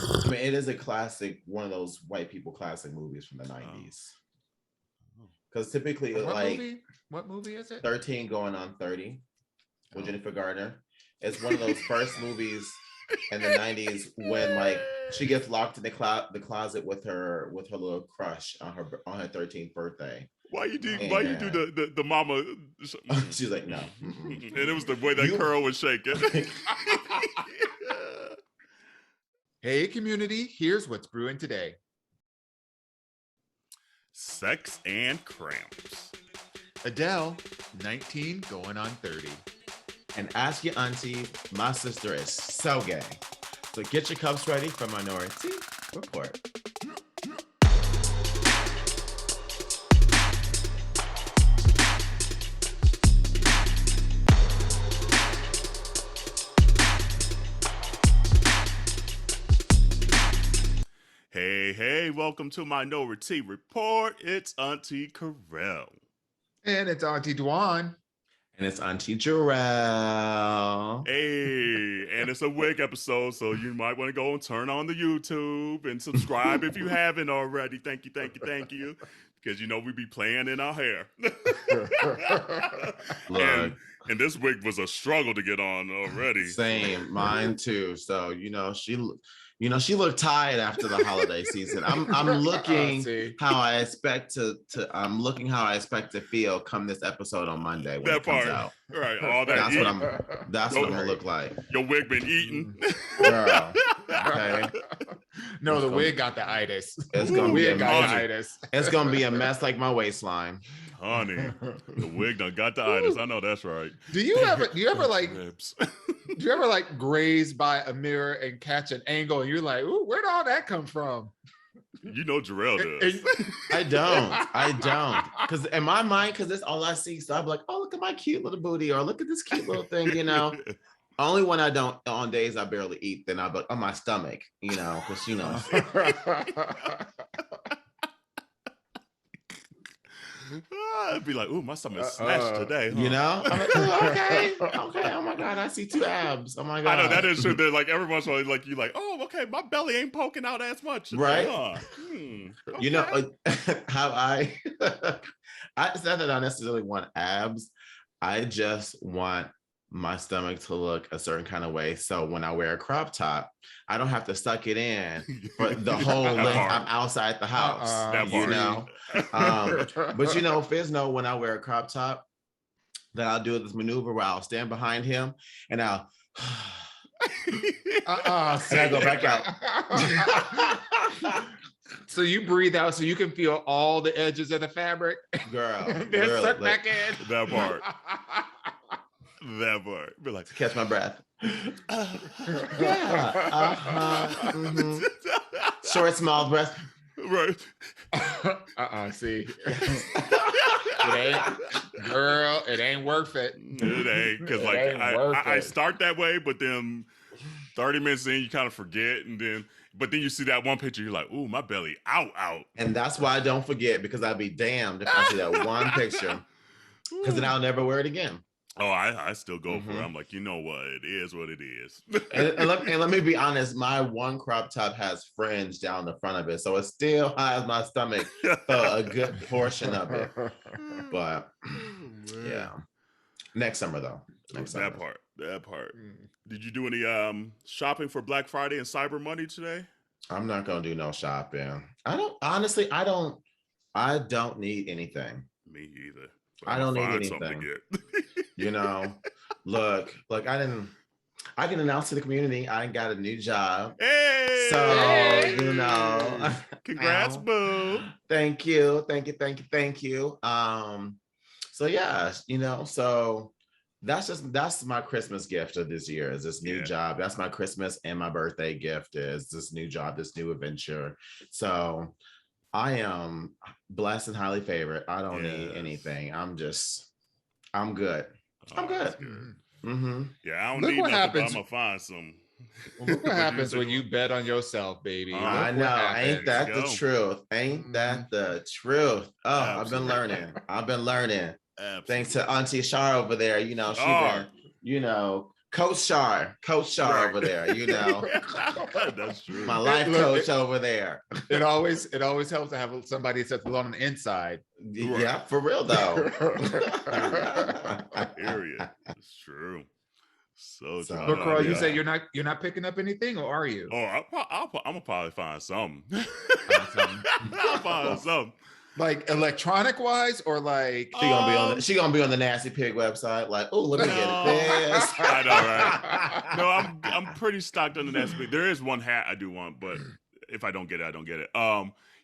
I mean, it is a classic, one of those white people classic movies from the 90s. Because typically, what movie is it? 13 Going on 30 with Jennifer Garner. It's one of those first movies in the 90s when like she gets locked in the closet with her little crush on her 13th birthday. Why you do the mama? She's like, no. And it was the way that curl was shaking. Hey community, here's what's brewing today. Sex and cramps. Adele, 19 going on 30. And ask your auntie, my sister is so gay. So get your cups ready for Minority Report. Hey, welcome to Minority Report. It's Auntie Kerel. And it's Auntie Dawon. And it's Auntie Jerrell. Hey, and it's a wig episode, so you might want to go and turn on the YouTube and subscribe if you haven't already. Thank you. Because, we be playing in our hair. And this wig was a struggle to get on already. Same, mine too. So, she looked tired after the holiday season. I'm looking how I expect to feel come this episode on Monday when it comes out. Right, all that. That's what I'm gonna look like. Your wig been eaten. Girl. Okay. No, the wig got the itis. It's gonna be itis. It's gonna be a mess like my waistline. Honey, the wig done got the itis. I know that's right. Do you ever graze by a mirror and catch an angle and you're like, ooh, where'd all that come from? You know Jerrell does. I don't. Because in my mind, because that's all I see. So I'm like, oh, look at my cute little booty, or look at this cute little thing, Only when I don't, on days I barely eat, then I'll be on my stomach, because I'd be like, ooh, my stomach's snatched today. Huh? I'm like, okay. Oh my God, I see 2 abs. Oh my God. I know that is true. They're like every once in a while, like you're like, oh, okay, my belly ain't poking out as much, right? Okay. How it's not that I necessarily want abs. I just want my stomach to look a certain kind of way. So when I wear a crop top, I don't have to suck it in for the whole length. I'm outside the house, but Fizz when I wear a crop top, then I'll do this maneuver where I'll stand behind him and I'll and I go back out. So you breathe out so you can feel all the edges of the fabric. Girl. Then suck back in. That part. Be like, catch my breath. Short, small breath. Right. See. It ain't worth it. It ain't. Because I start that way, but then 30 minutes in, you kind of forget. But then you see that one picture, you're like, ooh, my belly out. And that's why I don't forget, because I'd be damned if I see that one picture. Because then I'll never wear it again. Oh, I still go for it. I'm like, you know what? It is what it is. and let me be honest. My one crop top has fringe down the front of it. So it still has my stomach for a good portion of it. But yeah. Next summer, though. That part. Did you do any shopping for Black Friday and Cyber Monday today? I'm not going to do no shopping. I don't need anything. Me either. I don't need anything. Look, I can announce to the community I got a new job. Hey! So, congrats, boo. Thank you. So yeah, so that's my Christmas gift of this year, is this new job. That's my Christmas and my birthday gift, is this new job, this new adventure. So I am blessed and highly favored. I don't need anything. I'm good. I'm good. Mm-hmm. Yeah, I don't need nothing, but I'm gonna find some. Look what happens when you bet on yourself, baby. I know. Ain't that the truth? Ain't that the truth? Oh, absolutely. I've been learning. Absolutely. Thanks to Auntie Shar over there. She's been, Coach Shar Right. over there, you know. That's true. My life coach over there. It always helps to have somebody that's on the inside. Yeah, for real though. Period. It's true. So true. But Carl, you yeah. say you're not picking up anything, or are you? Oh, I'm gonna probably find something. Something. I'll find something. Like electronic wise, or like She gonna be on the Nasty Pig website. Like, oh, let me get this. I know, right? No, I'm pretty stocked on the Nasty Pig. There is one hat I do want, but if I don't get it, I don't get it.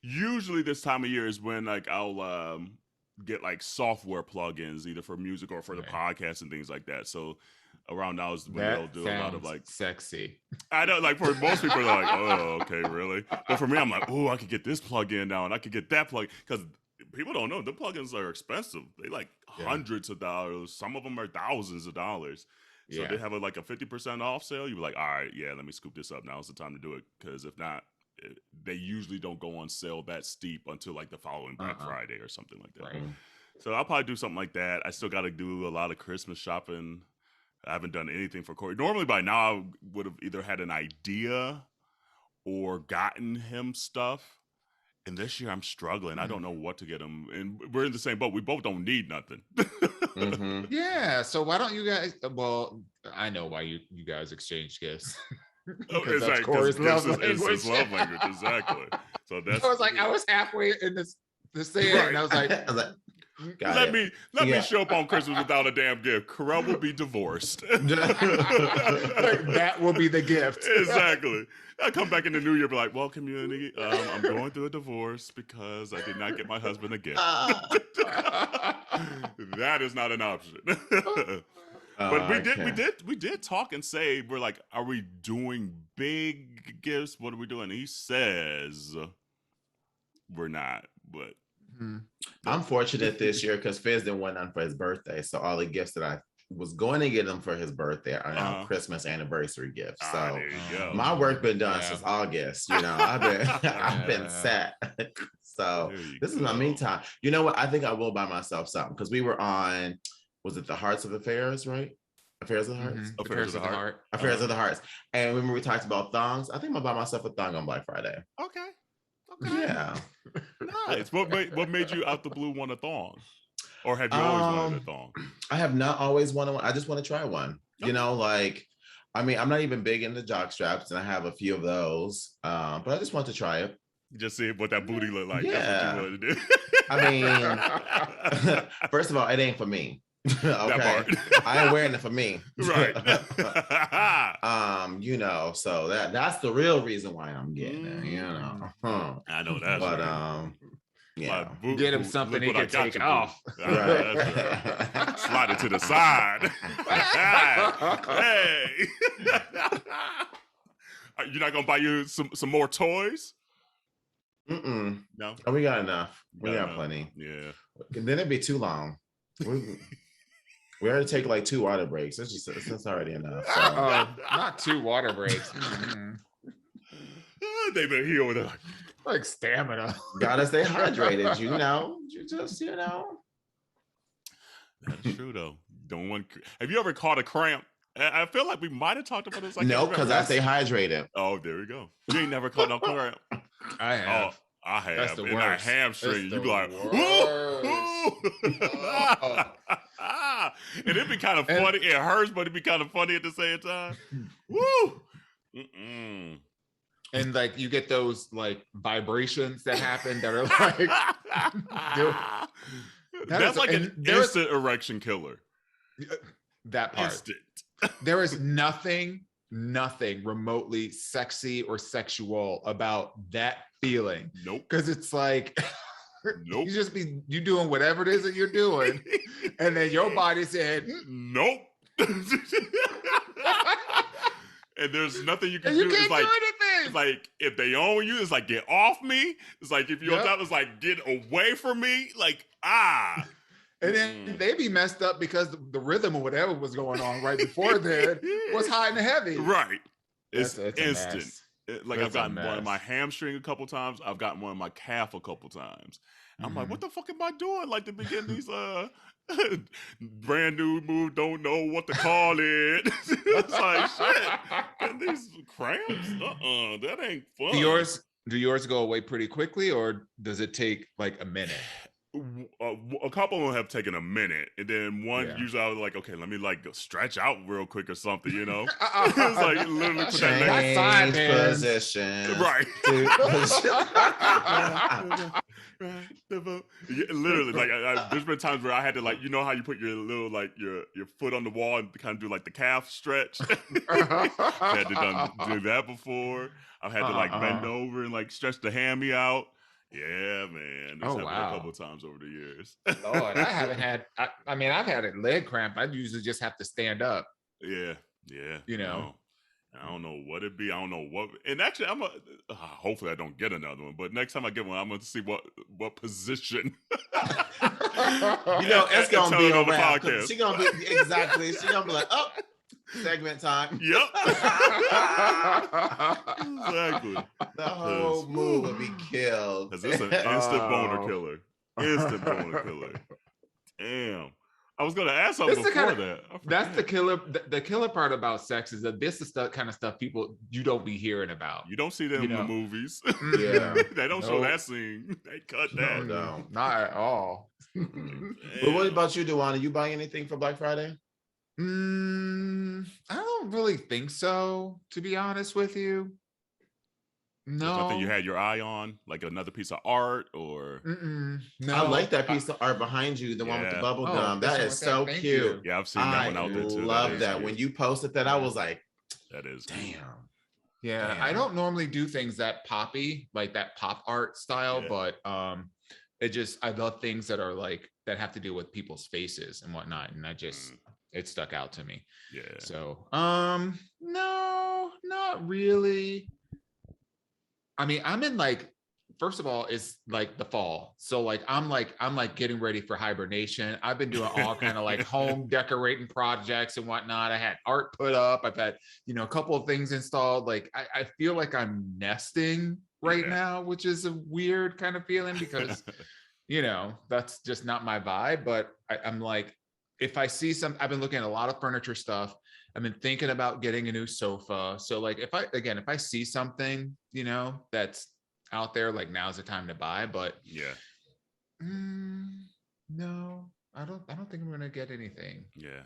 Usually this time of year is when like I'll get like software plugins either for music or for the podcast and things like that. So around now is when they'll do a lot of like sexy. I know, like for most people are like, oh, okay, really? But for me, I'm like, oh, I could get this plugin now and I could get that plug because people don't know the plugins are expensive. They like hundreds of dollars. Some of them are thousands of dollars. So they have like a 50% off sale. You're like, all right, yeah, let me scoop this up. Now's the time to do it because if not, they usually don't go on sale that steep until like the following Black Friday or something like that. Right. So I'll probably do something like that. I still got to do a lot of Christmas shopping. I haven't done anything for Corey. Normally by now I would have either had an idea or gotten him stuff. And this year I'm struggling. I don't know what to get him. And we're in the same boat. We both don't need nothing. Yeah. So why don't you guys? Well, I know why you guys exchange gifts. It's like Corey's love language. It's his love language, exactly. So that's. I was like, I was halfway in this saying, and I was like. Let me show up on Christmas without a damn gift. Kerel will be divorced. That will be the gift. Exactly. I come back in the new year, be like, well, community, I'm going through a divorce because I did not get my husband a gift. That is not an option. But we did talk and say, we're like, are we doing big gifts? What are we doing? And he says we're not, but I'm fortunate this year because Fizz didn't want none for his birthday. So all the gifts that I was going to get him for his birthday are now Christmas anniversary gifts. So my work been done since August. You know, I've been set. So this is my meantime. You know what? I think I will buy myself something because we were on, was it the Hearts of Affairs, right? Affairs of the Hearts? Affairs of the Heart. Affairs of the Hearts. And when we talked about thongs, I think I'm gonna buy myself a thong on Black Friday. Okay. Yeah. Nice. What made you out the blue want a thong? Or have you always wanted a thong? I have not always wanted one. I just want to try one. Okay. You know, like, I mean, I'm not even big into jock straps and I have a few of those. But I just want to try it. Just see what that booty look like. Yeah. That's what you wanted to do. I mean, first of all, it ain't for me. Okay. I ain't wearing it for me. Right. You know, so that's the real reason why I'm getting it, you know. I know that. But yeah. Get him something he can take off. Right. Slide it to the side. Hey. You're not gonna buy you some more toys? No. Oh, we got enough. We got plenty. Yeah. Then it'd be too long. We already take like 2 water breaks. That's already enough. So. Not 2 water breaks. They've been here with like stamina. Gotta stay hydrated, you know. You just, you know. That's true though. Have you ever caught a cramp? I feel like we might have talked about this. No, because I stay hydrated. Oh, there we go. You ain't never caught no cramp. I have. Oh, I have. That's the and worst. I hamstring. You be like, and it'd be kind of funny. It hurts, but it'd be kind of funny at the same time. Woo! And like you get those like vibrations that happen that are like, that's like an instant erection killer. That part. Instant. There is nothing remotely sexy or sexual about that feeling. Nope. Because it's like, nope. You doing whatever it is that you're doing, and then your body said, nope. And there's nothing you can do. You can't do anything. It's like if they own you, it's like get off me. It's like if you're on top, it's like get away from me. Like And then they be messed up because the rhythm or whatever was going on right before then was high and heavy. Right. It's That's instant. Like I've gotten one in my hamstring a couple times. I've gotten one in my calf a couple times. I'm like, what the fuck am I doing? Like to begin these brand new move, don't know what to call it. It's like shit. And these cramps? That ain't fun. Do yours go away pretty quickly, or does it take like a minute? A couple of them have taken a minute, and then one usually I was like, okay, let me like stretch out real quick or something, you know. It's like literally put that next position, right? Literally, like there's been times where I had to like, you know how you put your little like your foot on the wall and kind of do like the calf stretch. I had to do that before. I've had to like bend over and like stretch the hammy out. Yeah, man. This happened a couple of times over the years. Lord, I haven't had. I mean, I've had a leg cramp. I usually just have to stand up. Yeah. You know, I don't know what it be. I don't know what. And actually, hopefully I don't get another one. But next time I get one, I'm going to see what position. You know, it's going to be a wrap. She's going to be exactly. She's going to be like, oh. Segment time. Yep. Exactly. The whole move would be killed. Because it's an instant boner killer. Instant boner killer. Damn. I was going to ask something before that. That's the killer. The killer part about sex is that this is the kind of stuff you don't be hearing about. You don't see them in the movies. Yeah. They don't show that scene. They cut that. No. Not at all. But what about you, Dawon? Are you buying anything for Black Friday? I don't really think so, to be honest with you. No. Something you had your eye on, like another piece of art, or no. I like that piece of art behind you, the one with the bubble gum. That is so cute. Yeah, I've seen that one out there too. I love that. When you posted that, I was like, that is damn. Yeah, damn. I don't normally do things that poppy, like that pop art style, but I love things that are like that have to do with people's faces and whatnot, and it stuck out to me. Yeah. So, no, not really. I mean, I'm in like, first of all, it's like the fall. So like, I'm getting ready for hibernation. I've been doing all kind of like home decorating projects and whatnot. I had art put up. I've had, a couple of things installed. Like, I feel like I'm nesting right now, which is a weird kind of feeling because, that's just not my vibe. But I'm like, if I see I've been looking at a lot of furniture stuff. I've been thinking about getting a new sofa. So like, if I see something, that's out there, like now's the time to buy. But no, I don't think I'm gonna get anything. Yeah.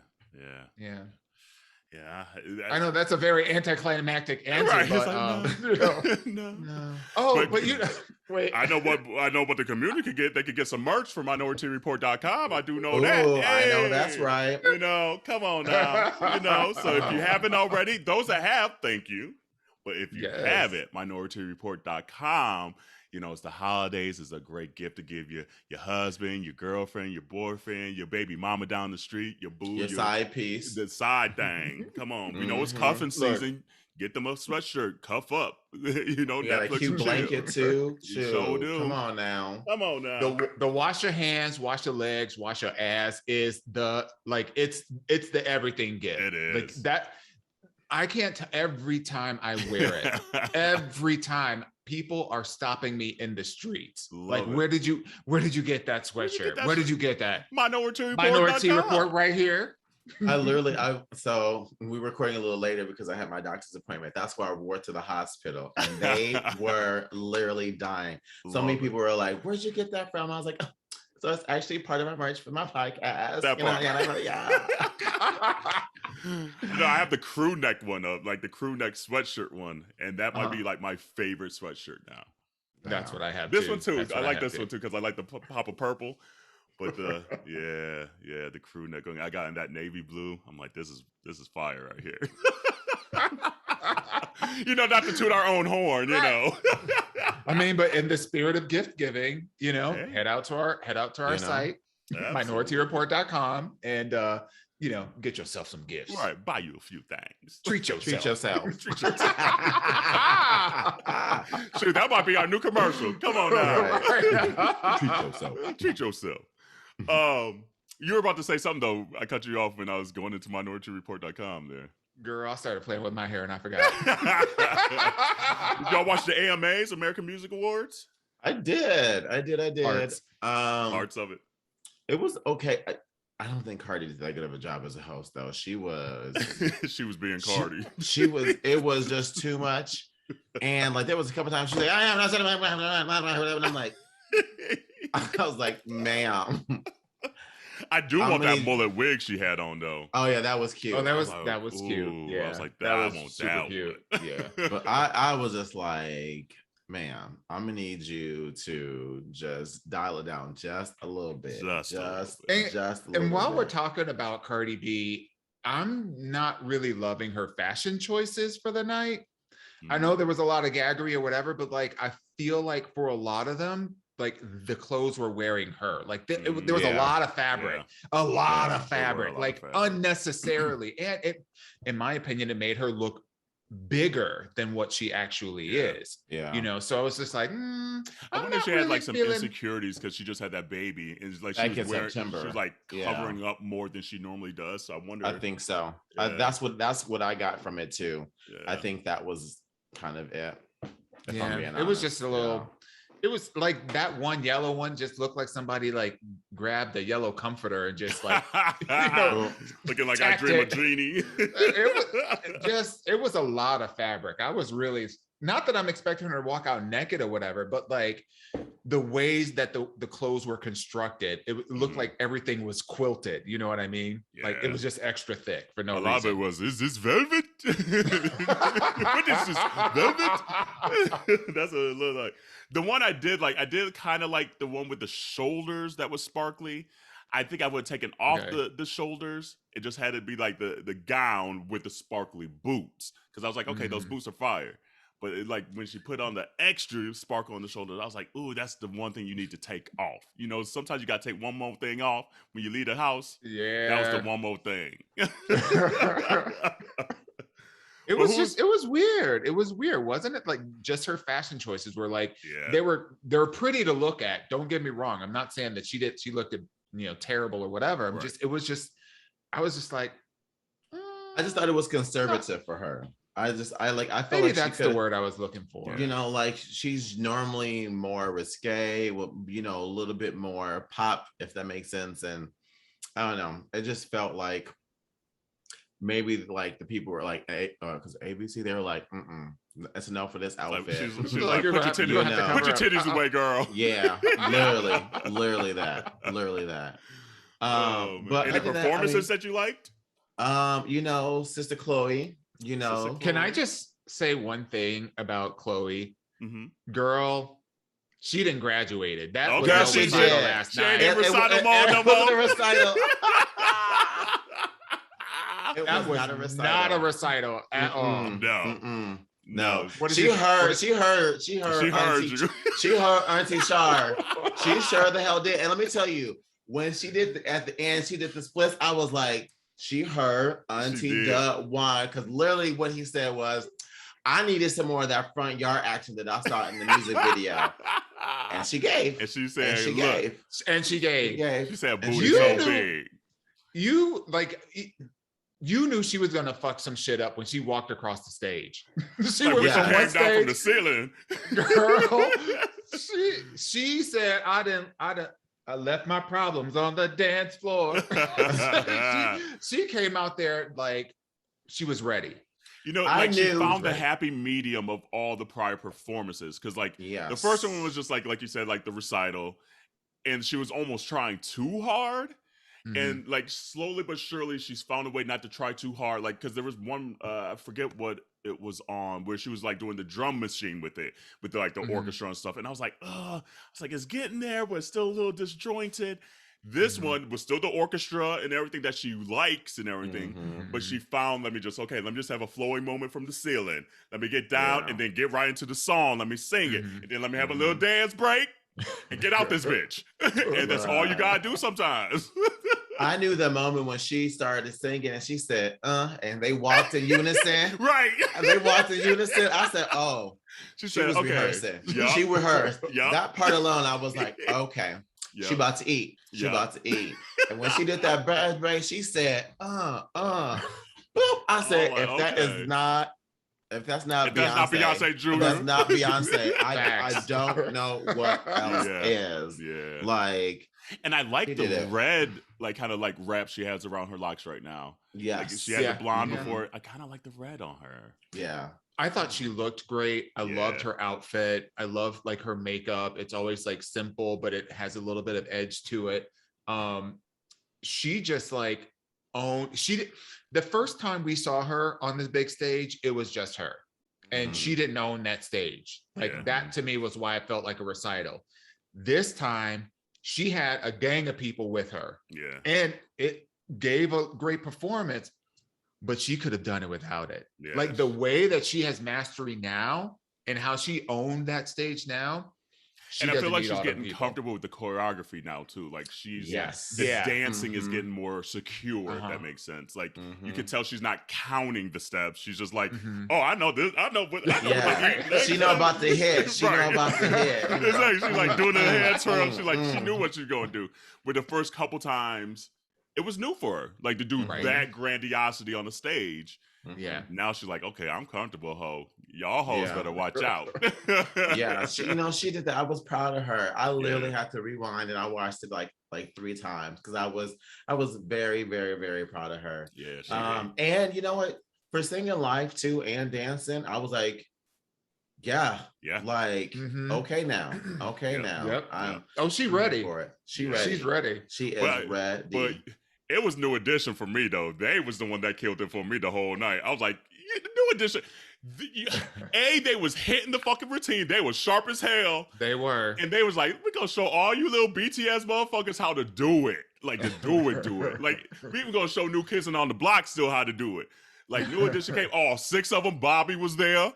I know that's a very anticlimactic answer, right. But no. Oh, but wait. I know what the community could get. They could get some merch from MinorityReport.com. I do know that. Hey, I know that's right. Come on now. So if you haven't already, those that have, thank you. But if you have it, MinorityReport.com. It's the holidays. It's a great gift to give your husband, your girlfriend, your boyfriend, your baby mama down the street, your boo, your side piece, the side thing. Come on, we know it's cuffing season. Get them a sweatshirt, cuff up. You got a cute blanket too. Sure do. Come on now. The wash your hands, wash your legs, wash your ass is it's the everything gift. It is like that. I can't. Every time I wear it, every time. People are stopping me in the streets. Where did you get that sweatshirt? Where did you get that? Minority Report right here. So we were recording a little later because I had my doctor's appointment. That's why I wore it to the hospital, and they were literally dying. So many people were like, "Where'd you get that from?" I was like, oh. So it's actually part of my merch for my podcast. I have the crew neck one up, like the crew neck sweatshirt one, and that might be like my favorite sweatshirt now. That's what I have. This one too. I like this one too because I like the pop of purple. But the the crew neck. I got in that navy blue. I'm like, this is fire right here. Not to toot our own horn, I mean, but in the spirit of gift giving, head out to our site, MinorityReport.com, and get yourself some gifts. Right, buy you a few things. Treat yourself. Shoot, that might be our new commercial. Come on now. Treat yourself. You were about to say something though. I cut you off when I was going into MinorityReport.com there. Girl, I started playing with my hair and I forgot. Did y'all watch the AMAs, American Music Awards? I did. Parts of it. It was okay. I don't think Cardi did that good of a job as a host, though. She was being Cardi. It was just too much. And like there was a couple times she's like, I am not saying, and I'm like, I was like, ma'am. I do want that mullet wig she had on though. Oh yeah, that was cute. Oh, that was cute. Yeah, I was like, that was I want super that cute. Yeah, but I was just like, ma'am, I'm gonna need you to just dial it down just a little bit. Just a little And while bit. we're talking about Cardi B, I'm not really loving her fashion choices for the night. I know there was a lot of gaggery or whatever, but like I feel like for a lot of them, like the clothes were wearing her. Like there was a lot of fabric, like unnecessarily. And it, in my opinion, it made her look bigger than what she actually is. Yeah. You know, so I was just like, I wonder if she had like some insecurities because she just had that baby. And it's like she was wearing, she was like covering up more than she normally does. So I wonder. I think so. Yeah. That's what I got from it too. Yeah. I think that was kind of it. It was just a little. It was like that one yellow one just looked like somebody like grabbed the yellow comforter and just like, looking like I Dream of Genie. It was a lot of fabric. I was really, not that I'm expecting her to walk out naked or whatever, but like the ways that the clothes were constructed, it looked like everything was quilted. You know what I mean? Yeah. Like it was just extra thick for no reason. A lot of it was, is this velvet? What is this, velvet? That's a little like, the one I did kind of like the one with the shoulders that was sparkly. I think I would have taken off the shoulders. It just had to be like the gown with the sparkly boots. Because I was like, okay, those boots are fire. But it, like when she put on the extra sparkle on the shoulders, I was like, ooh, that's the one thing you need to take off. You know, sometimes you got to take one more thing off when you leave the house. Yeah. That was the one more thing. It was weird. It was weird, wasn't it? Like just her fashion choices were like, they were pretty to look at. Don't get me wrong. I'm not saying that she looked terrible or whatever. I was just like, I just thought it was conservative for her. I felt maybe like that's the word I was looking for. You know, like she's normally more risque, with, a little bit more pop, if that makes sense. And I don't know. It just felt like maybe like the people were like, because ABC, they were like, that's enough for this outfit. She's like, put your titties away, girl. Yeah, literally that. But any performances that you liked? Sister Chloe. Can I just say one thing about Chloe? Girl, she didn't graduated. That was no recital last night. She ain't recital mode no more. That was not a recital at all. No. She heard Auntie Shar. She sure the hell did. And let me tell you, when she did at the end, she did the splits. I was like, she heard Auntie Dawon, because literally what he said was, I needed some more of that front yard action that I saw in the music video. And she gave. And she said, she gave. She said, booty so big. You knew she was gonna fuck some shit up when she walked across the stage. She like was on one stage, down from the ceiling. Girl, she said, I left my problems on the dance floor. she came out there like she was ready. Like she found the happy medium of all the prior performances. Because the first one was just like you said, like the recital. And she was almost trying too hard. And like slowly but surely, she's found a way not to try too hard. Like, because there was one, I forget what it was on, where she was like doing the drum machine with it, with the orchestra and stuff. And I was like, it's getting there, but it's still a little disjointed. This one was still the orchestra and everything that she likes and everything. But she found, let me just have a flowing moment from the ceiling. Let me get down and then get right into the song. Let me sing it. And then let me have a little dance break and get out this bitch. And that's all you gotta do sometimes. I knew the moment when she started singing and she said, and they walked in unison. Right. And they walked in unison. I said, oh, she was rehearsing. Yep. She rehearsed. Yep. That part alone, I was like, okay, she about to eat. She about to eat. And when she did that break, she said, Boop. I said, like, if that's not Beyonce, Jr., that's not Beyonce. I don't know what else is. Yeah. Like, and I like the red, like kind of like wrap she has around her locks right now. Yes. Like she had the blonde before. I kind of like the red on her. Yeah. I thought she looked great. I loved her outfit. I love like her makeup. It's always like simple, but it has a little bit of edge to it. She just like the first time we saw her on this big stage, it was just her. And she didn't own that stage. Like that to me was why I felt like a recital. This time she had a gang of people with her. Yeah. And it gave a great performance, but she could have done it without it. Yes. Like the way that she has mastery now and how she owned that stage now. And I feel like she's getting comfortable with the choreography now too. Like she's dancing is getting more secure. If that makes sense. Like you can tell she's not counting the steps. She's just like, oh, I know this. I know. She know about the hit. She know about the hit. Exactly. She's like doing the head twirl. She's like, she knew what she was going to do. With the first couple times, it was new for her. Like to do that grandiosity on the stage. Yeah. Now she's like, okay, I'm comfortable, ho. Y'all hoes better watch out. Yeah, she did that. I was proud of her. I literally had to rewind and I watched it like 3 times because I was very, very, very proud of her. Yeah. And you know what? For singing live too and dancing, I was like, like okay now. Yep. She's ready for it. She's ready. She is ready. But it was New Edition for me though. They was the one that killed it for me the whole night. I was like, New Edition. They was hitting the fucking routine. They was sharp as hell. They were. And they was like, we're gonna show all you little BTS motherfuckers how to do it. Like to do it. Like we even gonna show New Kids and on the Block still how to do it. Like New Edition came, all 6 of them. Bobby was there.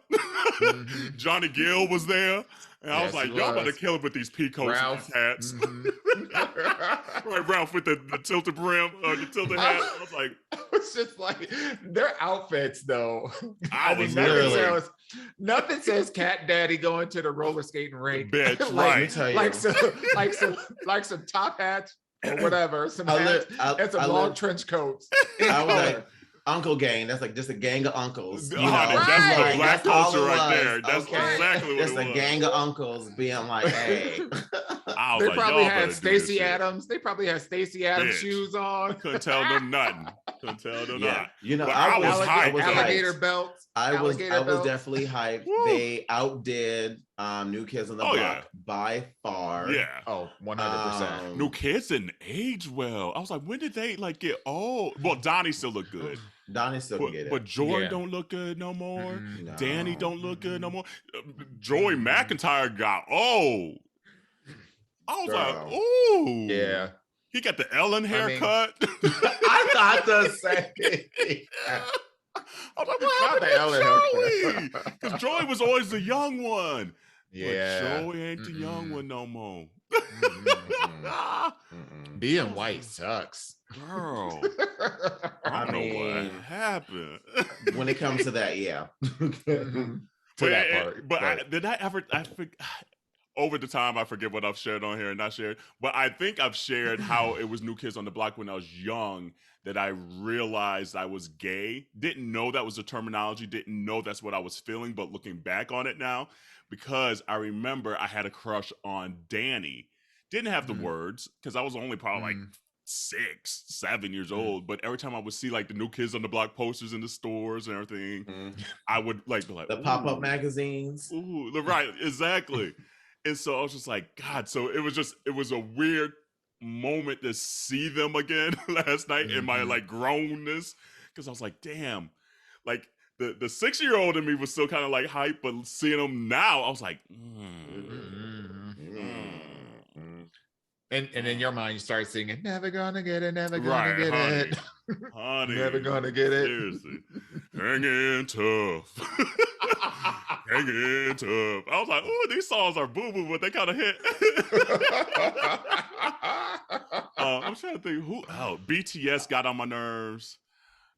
Johnny Gill was there. And I was like, y'all better kill it with these peacoats and these hats. Right, Ralph with the tilted brim, the tilted hat. I was like, it's just like their outfits though. I was literally nothing says Cat Daddy going to the roller skating rink. Bitch, like some top hats or whatever, some hats and some long trench coats. I was like, Uncle Gang. That's like just a gang of uncles. You know? That's the black culture right there. That's exactly what it was. Just a gang of uncles being like, hey. They probably had Stacey Adams. They probably had Stacey Adams shoes on. Couldn't tell them nothing. Nothing. You know, I was hyped. Alligator belts. I was definitely hyped. They outdid New Kids on the Block by far. Yeah. Oh, 100%. New Kids didn't age well. I was like, when did they like get old? Well, Donnie still looked good. Donnie still can get it. But Joy don't look good no more. No. Danny don't look good no more. Joey McIntyre got old. I was like, ooh. Yeah. He got the Ellen haircut. I thought the same thing. I was like, what happened to Joey? Because Joey was always the young one. Yeah. But Joey ain't the young one no more. Being white sucks. Girl. I don't know what happened. When it comes to that, To that part. But did I ever... over the time, I forget what I've shared on here and not shared, but I think I've shared how it was New Kids on the Block when I was young that I realized I was gay. Didn't know that was the terminology, didn't know that's what I was feeling, but looking back on it now, because I remember I had a crush on Danny. Didn't have the words, because I was only probably like 6, 7 years old, but every time I would see like the New Kids on the Block posters in the stores and everything, I would like be like, the pop-up magazines. Ooh, right, exactly. And so I was just like, God, so it was a weird moment to see them again last night in my like grownness. Because I was like, damn, like the 6-year-old in me was still kind of like hype, but seeing them now, I was like, And in your mind, you start singing, never gonna get it, never gonna get it. Honey, never gonna get it. Seriously. Hanging tough. Hanging tough. I was like, oh, these songs are boo-boo, but they kind of hit. I'm trying to think who else. BTS got on my nerves.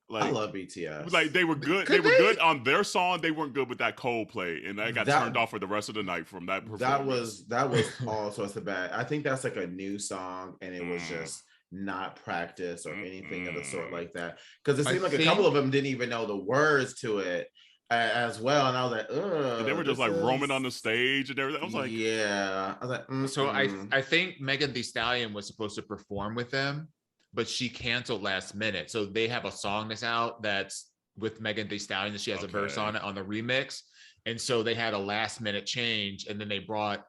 Like, I love BTS. Like they were good. They were good on their song. They weren't good with that Coldplay, and I got turned off for the rest of the night from that performance. That was all sorts of bad. I think that's like a new song, and it was just not practice or anything of the sort like that. Because it seemed like think a couple of them didn't even know the words to it as well. And I was like, ugh. And they were just like roaming on the stage and everything. I was like, yeah. I was like, so I think Megan Thee Stallion was supposed to perform with them, but she canceled last minute. So they have a song that's out that's with Megan Thee Stallion, and she has a verse on it on the remix. And so they had a last minute change, and then they brought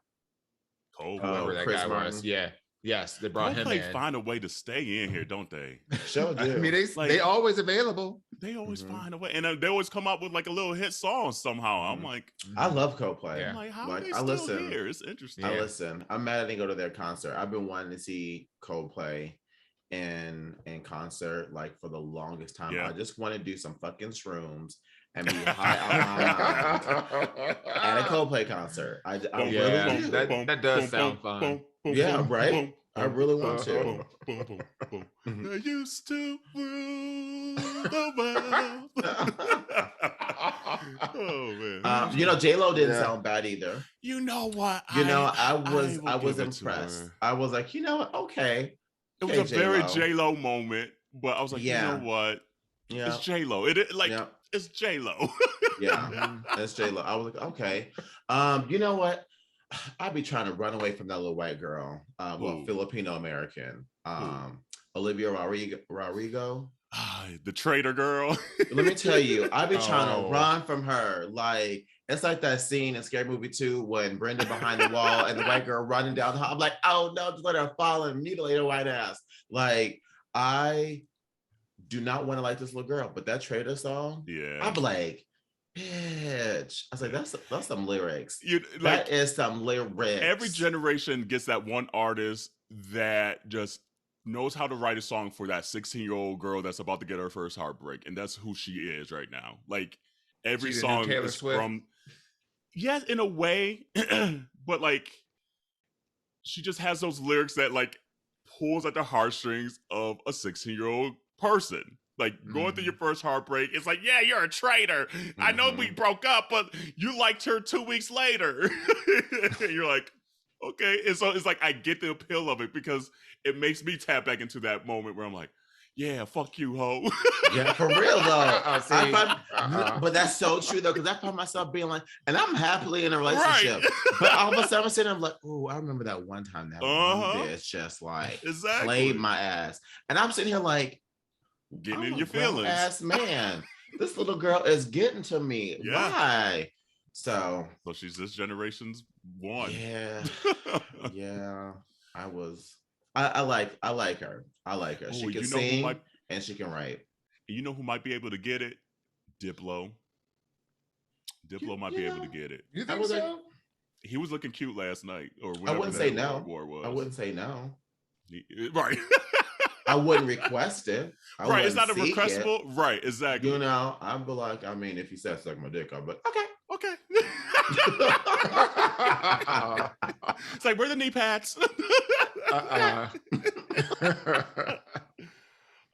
whoever that Chris guy Martin. was. Yeah. Yes, they brought him they in. find a way to stay in here, don't they? Sure do. I mean, they always available. They always find a way, and they always come up with like a little hit song somehow. I'm like, I love Coldplay. Yeah. I'm like, how are they still here? It's interesting. I listen. I'm mad I didn't go to their concert. I've been wanting to see Coldplay in concert like for the longest time. Yeah. I just want to do some fucking shrooms and be high on my mind at a Coldplay concert. I really do. That does sound fun. Yeah, right. I really want to. I used to rule the world. Oh man. J-Lo didn't sound bad either. You know what? I was impressed. I was like, you know what? Okay. It was a very J-Lo moment, but I was like, you know what? Yeah. It's J-Lo. It's J-Lo. Yeah, it's J-Lo. I was like, okay. You know what? I'd be trying to run away from that little white girl. Filipino American. Olivia Rodrigo. The traitor girl. Let me tell you, I'd be trying to run from her. Like, it's like that scene in Scary Movie 2 when Brenda behind the wall and the white girl running down the hall. I'm like, oh no, just let her fall and mutilate her white ass. Like, I do not want to like this little girl, but that traitor song, I'd be like, bitch. I was like, that's some lyrics. That is some lyrics. Every generation gets that one artist that just knows how to write a song for that 16-year-old girl that's about to get her first heartbreak, and that's who she is right now. Like every song is Swift. From yes, in a way, but like she just has those lyrics that like pulls at the heartstrings of a 16-year-old person. Like going through your first heartbreak, it's like, yeah, you're a traitor. I know we broke up, but you liked her 2 weeks later. You're like, okay. And so it's like, I get the appeal of it because it makes me tap back into that moment where I'm like, yeah, fuck you, ho. Yeah, for real though. But that's so true though, because I find myself being like, and I'm happily in a relationship, but all of a sudden I'm sitting, I'm like, oh, I remember that one time that one bitch just like played my ass, and I'm sitting here like, getting in your feelings. Ass man, this little girl is getting to me. Yeah. Why? So she's this generation's one. Yeah. Yeah. I like her. I like her. She can sing and she can write. You know who might be able to get it? Diplo. Diplo might be able to get it. You think so? He was looking cute last night, or I wouldn't say no. I wouldn't say no. Right. I wouldn't request it. Right, it's not a requestable. Right, exactly. You know, I'd be like, I mean, if he said suck my dick, I'd be like, okay. It's like, where are the knee pads?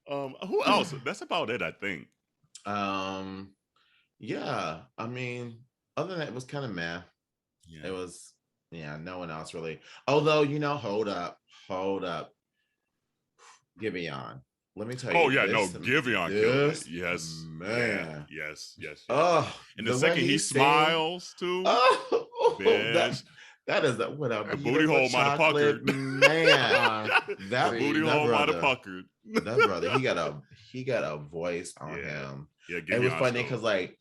Who else? That's about it, I think. Yeah. I mean, other than that, it was kind of meh. Yeah. It was, no one else really. Although, hold up. Giveon. Let me tell you. Oh yeah, Giveon killed it. Yes, man. Yes. Oh, and the second he smiles too. That is what a booty hole might have puckered. Man, that booty hole might have puckered. That brother, he got a voice on him. Yeah, it was funny because like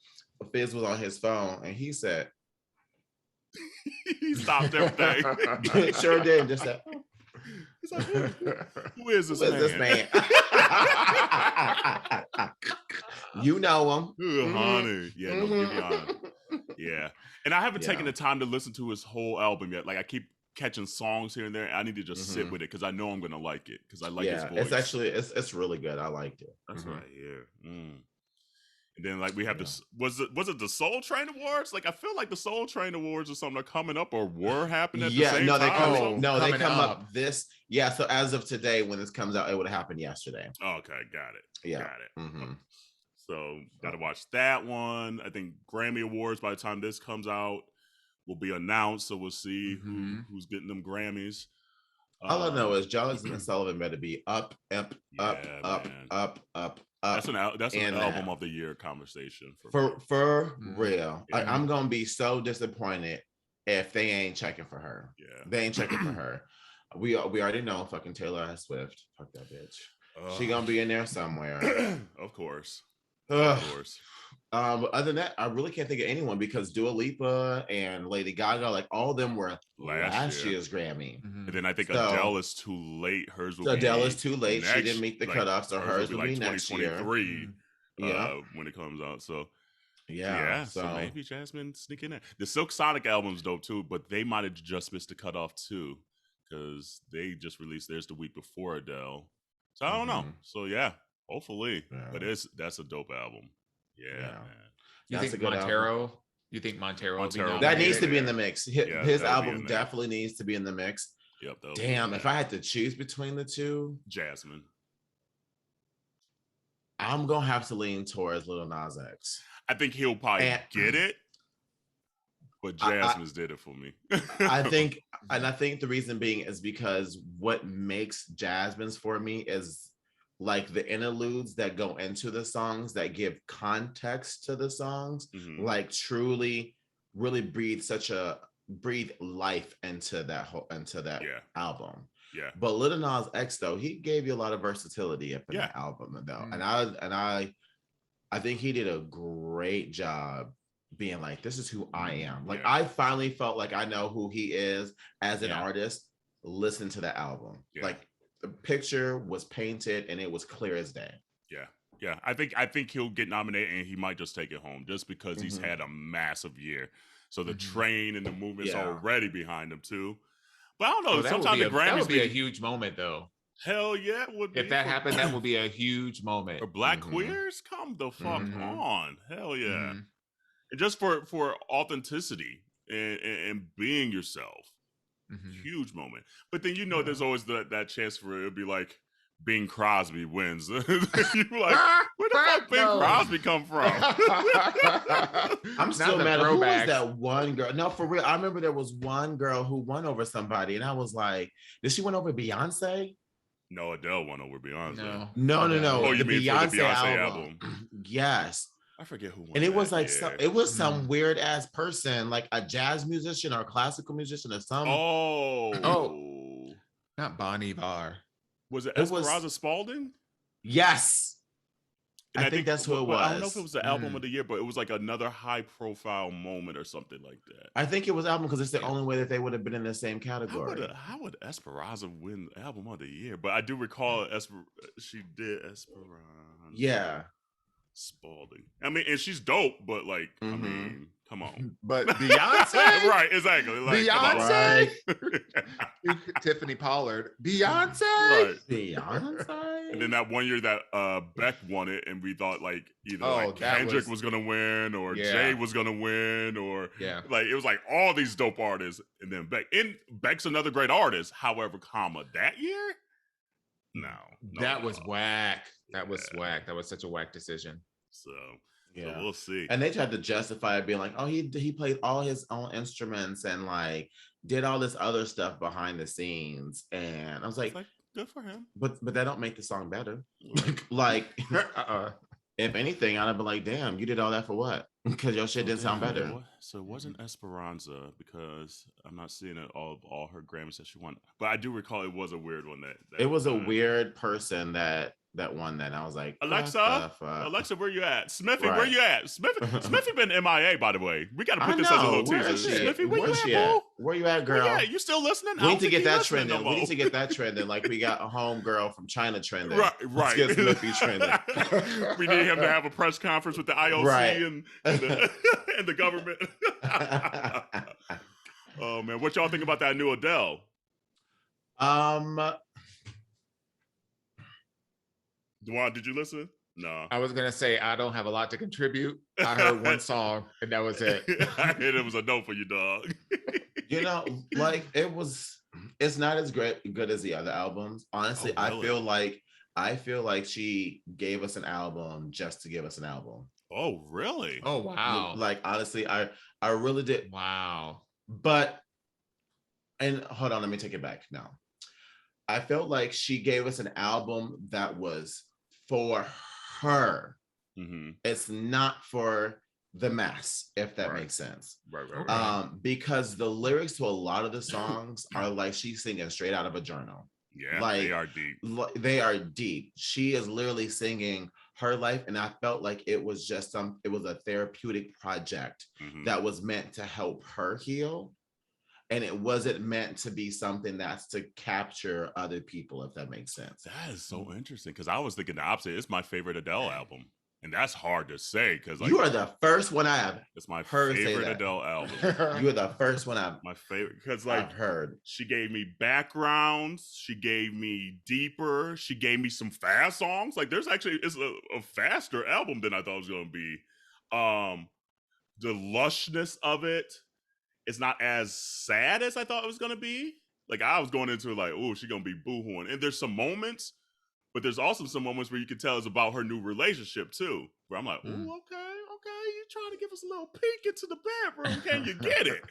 Fizz was on his phone and he said he stopped everything. Sure did. Just said. He's like, who is this man? You know him. Honey. Yeah, no, Giveon. Yeah. And I haven't taken the time to listen to his whole album yet. Like I keep catching songs here and there. I need to just sit with it because I know I'm gonna like it because I like his voice. It's actually it's really good. I liked it. That's right. Yeah. And then like we have this was it the Soul Train Awards? Like I feel like the Soul Train Awards or something are coming up or were happening at the same time. They come up this. Yeah, so as of today, when this comes out, it would have happened yesterday. Okay, got it. Yeah. Got it. So gotta watch that one. I think Grammy Awards by the time this comes out will be announced. So we'll see who's getting them Grammys. All I know is Jonathan Sullivan better be up, up, up, Yeah, up, man. up, up, up. That's an and album of the year conversation for me. real. Yeah. I'm gonna be so disappointed if they ain't checking for her. Yeah, they ain't checking for her. We already know fucking Taylor Swift. Fuck that bitch. She gonna be in there somewhere. Of course. Ugh. Of course. Other than that, I really can't think of anyone because Dua Lipa and Lady Gaga, like all of them were last year's Grammy. And then I think Adele is too late. Hers will Adele be is too late. She didn't meet the cutoff, so hers will be next year. 2023 when it comes out. So so maybe Jasmine sneak in there. The Silk Sonic album's dope too, but they might have just missed the cutoff too because they just released theirs the week before Adele. So I don't know. So hopefully. But that's a dope album. Yeah, man. You think Montero? You think Montero that needs to be in the mix. His album definitely needs to be in the mix. Yep. Damn, if I had to choose between the two, Jasmine, I'm gonna have to lean towards Lil Nas X. I think he'll probably get it, but Jasmine's did it for me. I think the reason being is because what makes Jasmine's for me is like the interludes that go into the songs that give context to the songs, like truly really breathe life into that album. Yeah. But Lil Nas X though, he gave you a lot of versatility up in that album though. And I think he did a great job being like, this is who I am. Like I finally felt like I know who he is as an artist. Listen to the album. Like the picture was painted and it was clear as day. Yeah. I think he'll get nominated and he might just take it home just because he's had a massive year. So the train and the movement's already behind him too. But I don't know. Sometimes the Grammys that would be a huge moment though. Hell yeah, it would be. If that happened, that would be a huge moment. For Black queers, come the fuck on. Hell yeah. And just for authenticity and being yourself. Huge moment. But then there's always that chance for it to be like Bing Crosby wins. You're like, where the fuck Bing Crosby come from? I'm still mad. Who was that one girl? No, for real. I remember there was one girl who won over somebody, and I was like, did she win over Beyonce? No, Adele won over Beyonce. No. Oh, you mean for the Beyonce album? Yes. I forget who won. And it was like some weird ass person, like a jazz musician or a classical musician or something. Oh, not Bon Iver. Was it Esperanza Spalding? Yes. And I think that's who it was. I don't know if it was the album of the year, but it was like another high profile moment or something like that. I think it was album because it's the only way that they would have been in the same category. How would Esperanza win album of the year? But I do recall she did Esperanza. Yeah. Spalding. I mean, and she's dope, but like, I mean, come on. But Beyonce? Right, exactly. Like, Beyonce? Tiffany Pollard. Beyonce? Right. Beyonce? And then that one year that Beck won it, and we thought like either Kendrick was gonna win or Jay was gonna win or like it was like all these dope artists, and then Beck's another great artist. However, that year? No, that was whack. That was whack. That was such a whack decision. So we'll see. And they tried to justify it being like, oh, he played all his own instruments and like did all this other stuff behind the scenes. And I was like good for him. But that don't make the song better. Like if anything, I'd be like, damn, you did all that for what? Because your shit didn't sound better. So it wasn't Esperanza because I'm not seeing it all her Grammys that she won. But I do recall it was a weird one that it was a weird person that won that. And I was like, Alexa, where you at? Smithy, where you at? Smithy been MIA, by the way. We got to put this as a little teaser. Smithy, where you at? Where you at, girl? Yeah, you still listening? We need to get that trending. We need to get that trending. Like we got a home girl from China trending. Right. Let's get Smithy trending. We need him to have a press conference with the IOC and the government. Oh man, what y'all think about that new Adele? Dawon, did you listen? No. I was gonna say I don't have a lot to contribute. I heard one song and that was it. I heard it was a no for you, dog. Like it's not as good as the other albums. Honestly, really? I feel like she gave us an album just to give us an album. Oh, really? Oh, wow. Like honestly, I really did. Wow. But and hold on, let me take it back now. I felt like she gave us an album that was for her. Mm-hmm. It's not for the mass, if that Right. makes sense. Right. Because the lyrics to a lot of the songs are like she's singing straight out of a journal. Yeah, like they are deep. They are deep. She is literally singing her life, and I felt like it was just it was a therapeutic project that was meant to help her heal, and it wasn't meant to be something that's to capture other people, if that makes sense. That is so interesting, because I was thinking the opposite. It's my favorite Adele album. And that's hard to say, because like, you are the first one I have. It's my heard favorite Adele album. You are the first one my favorite, because like I've heard. She gave me backgrounds. She gave me deeper. She gave me some fast songs. Like it's a faster album than I thought it was going to be. The lushness of it, it's not as sad as I thought it was going to be. Like I was going into it like, oh, she's going to be boohooing. And there's some moments. But there's also some moments where you can tell it's about her new relationship too. Where I'm like, oh, okay, you trying to give us a little peek into the bedroom? Can you get it?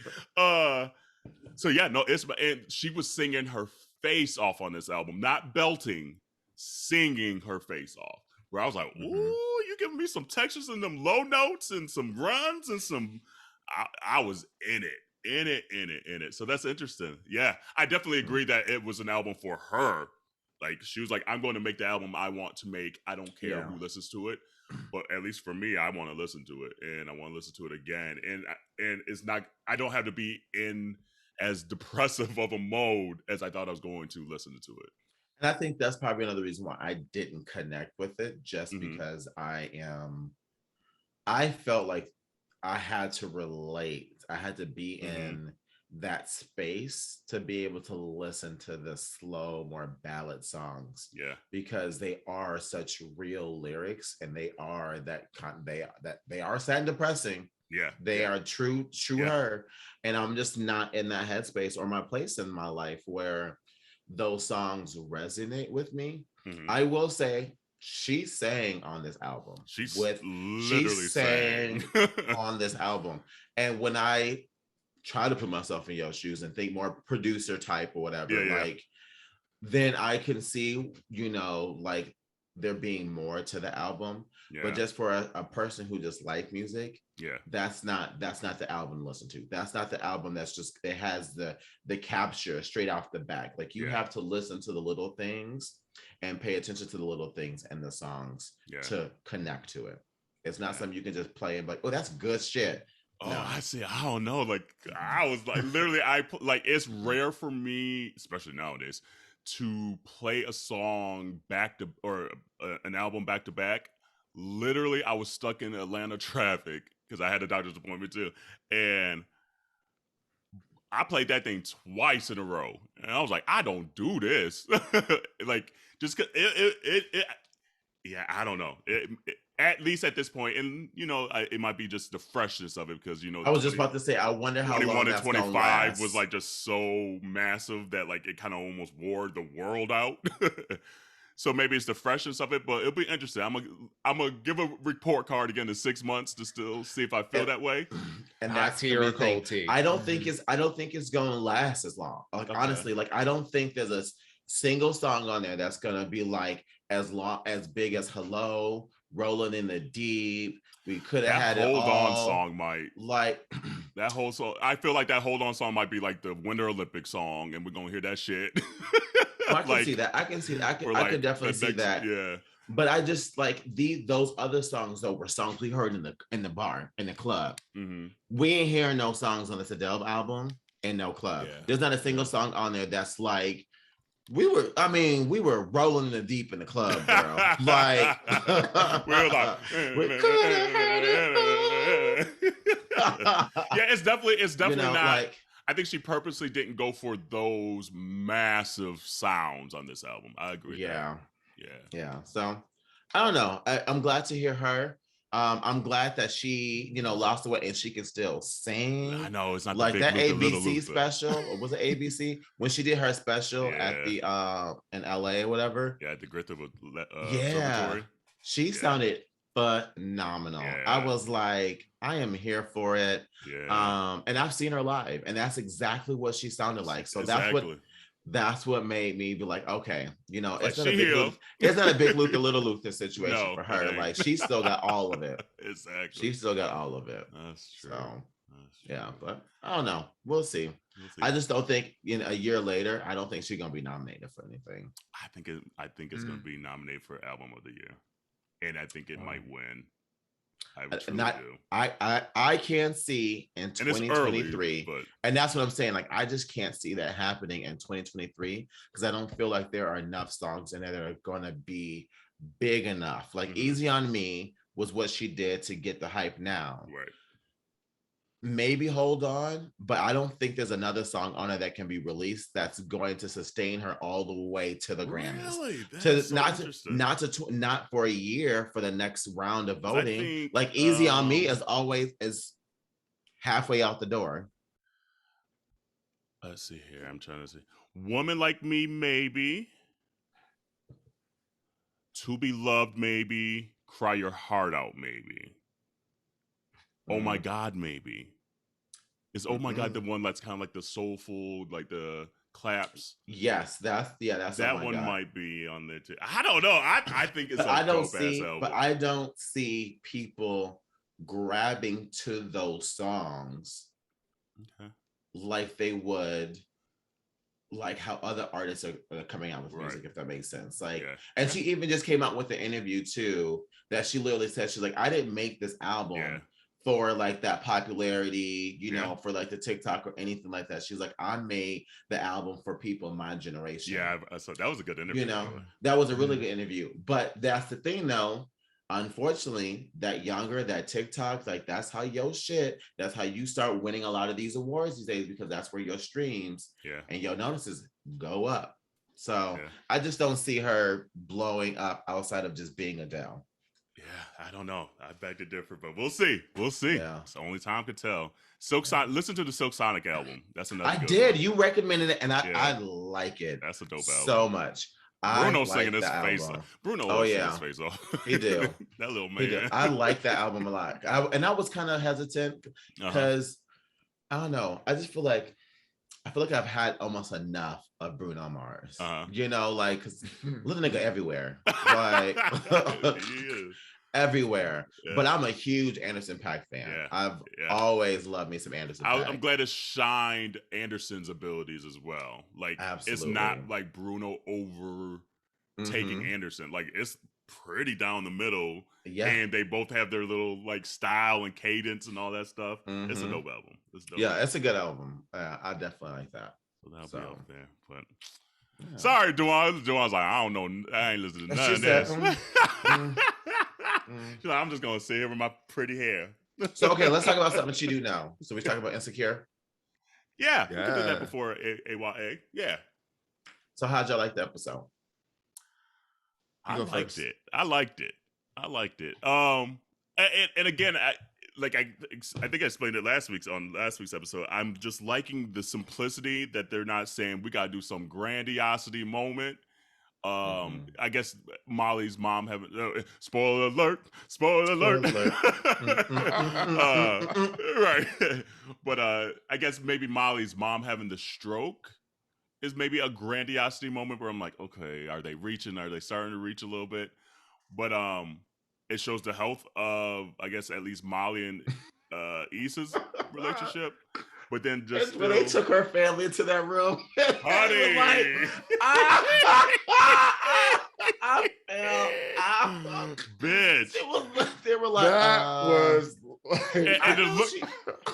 So yeah, no, and she was singing her face off on this album, not belting, singing her face off. Where I was like, ooh, you giving me some textures and them low notes and some runs and some. I was in it. So that's interesting. Yeah, I definitely agree that it was an album for her. Like she was like, I'm going to make the album I want to make. I don't care who listens to it, but at least for me, I want to listen to it, and I want to listen to it again. And it's not. I don't have to be in as depressive of a mode as I thought I was going to listen to it. And I think that's probably another reason why I didn't connect with it, just because I felt like I had to relate. I had to be in that space to be able to listen to the slow, more ballad songs. Yeah, because they are such real lyrics, and they are they are sad and depressing. Yeah, they are true her, and I'm just not in that headspace or my place in my life where those songs resonate with me. I will say she sang on this album. She sang on this album, and when I try to put myself in your shoes and think more producer type or whatever, then I can see, like there being more to the album. But just for a person who just like music, that's not the album to listen to. That's not the album that's just, it has the capture straight off the back. Like you have to listen to the little things and pay attention to the little things and the songs to connect to it. It's not something you can just play and be like, oh, that's good shit. Oh, no. I see. I don't know. Like I was like, literally, it's rare for me, especially nowadays, to play a song an album back to back. Literally, I was stuck in Atlanta traffic because I had a doctor's appointment too, and I played that thing twice in a row, and I was like, I don't do this. Like just cause I don't know. At least at this point, and it might be just the freshness of it because I was just about to say, I wonder how long that's 25 was like just so massive that like it kind of almost wore the world out. So maybe it's the freshness of it, but it'll be interesting. I'm gonna give a report card again in 6 months to still see if I feel that way. And that's the thing. I don't think it's gonna last as long. Like honestly, like I don't think there's a single song on there that's gonna be like as big as Hello, Rolling in the Deep. We could have had Hold it all. On song might like that whole song. I feel like that Hold On song might be like the Winter Olympic song, and we're gonna hear that shit. I can see that. I can definitely see that. Yeah. But I just like those other songs though were songs we heard in the bar, in the club. We ain't hearing no songs on this Adele album in no club. There's not a single song on there that's like we were rolling in the deep in the club, girl. Like we were like we could have had it. Yeah, it's definitely not like, I think she purposely didn't go for those massive sounds on this album. I agree. Yeah. So I don't know. I'm glad to hear her. I'm glad that she, lost the weight and she can still sing. I know it's not like the that big ABC special. Or was it ABC when she did her special at the in LA or whatever? Yeah, at the Griffith Observatory. She sounded phenomenal. I was like, I am here for it. And I've seen her live, and that's exactly what she sounded like. So that's what made me be like, okay, you know, Like, it's not a big Luther, little Luther situation No, for it her. ain't. Like, she still got all of it. Exactly. She still got all of it. That's true. So, That's true. yeah, but I don't know. We'll see. I just don't think a year later, I don't think she's gonna be nominated for anything. I think it's gonna be nominated for Album of the Year, and I think it might win. I truly do. I can see in 2023, but... and that's what I'm saying. Like, I just can't see that happening in 2023 because I don't feel like there are enough songs in there that are gonna be big enough. Like, Easy on Me was what she did to get the hype now. Right. Maybe Hold On, but I don't think there's another song on her that can be released that's going to sustain her all the way to the Grammys. Really? That's Not for a year for the next round of voting. Think, like Easy on Me is halfway out the door. Let's see here. I'm trying to see. Woman Like Me, maybe. To Be Loved, maybe. Cry Your Heart Out, maybe. Oh My God, maybe. Is Oh My God the one that's kind of like the soulful, like the claps? Yes, that's that Oh My one God. Might be on there too. I don't know. I think it's a dope ass album. But I don't see people grabbing to those songs like they would, like how other artists are coming out with music, if that makes sense. Like, and she even just came out with the interview too, that she literally said, she's like, I didn't make this album for like that popularity, you know, for like the TikTok or anything like that. She's like, I made the album for people in my generation. Yeah, so that was a good interview. You know, that was a really good interview. But that's the thing though, unfortunately, that TikTok, like that's how that's how you start winning a lot of these awards these days, because that's where your streams and your notices go up. So I just don't see her blowing up outside of just being Adele. Yeah, I don't know. I beg to differ, but we'll see. We'll see. Yeah. It's only time can tell. Listen to the Silk Sonic album. That's another. I did. One. You recommended it, and I like it. That's a dope album. So much. Bruno singing his face off. Bruno his face off. He did. That little man. I like that album a lot. I was kind of hesitant because I don't know. I just feel like I've had almost enough of Bruno Mars. You know, like, because little nigga everywhere. Like, he is. Everywhere. But I'm a huge Anderson .Paak fan. I've always loved me some Anderson .Paak. I'm glad it shined Anderson's abilities as well. Like, It's not like Bruno overtaking Anderson. Like, it's pretty down the middle. Yeah. And they both have their little like style and cadence and all that stuff. It's a dope album. It's dope. Yeah, it's a good album. I definitely like that. So that'll be up there. But sorry, Dawon. Dawon's like, I don't know. I ain't listening to none of this. She's like, I'm just gonna sit here with my pretty hair. So okay, let's talk about something you do now. So we talk about Insecure. Yeah, we can do that before AYA. Yeah. So how'd y'all like the episode? I liked it. And again, I think I explained it last week's episode. I'm just liking the simplicity that they're not saying we gotta do some grandiosity moment. I guess Molly's mom having spoiler alert. Right. But I guess maybe Molly's mom having the stroke is maybe a grandiosity moment where I'm like, okay, are they starting to reach a little bit? But it shows the health of, I guess, at least Molly and Issa's relationship. But then just when they took her family into that room, honey, I felt, bitch. They were like, that was.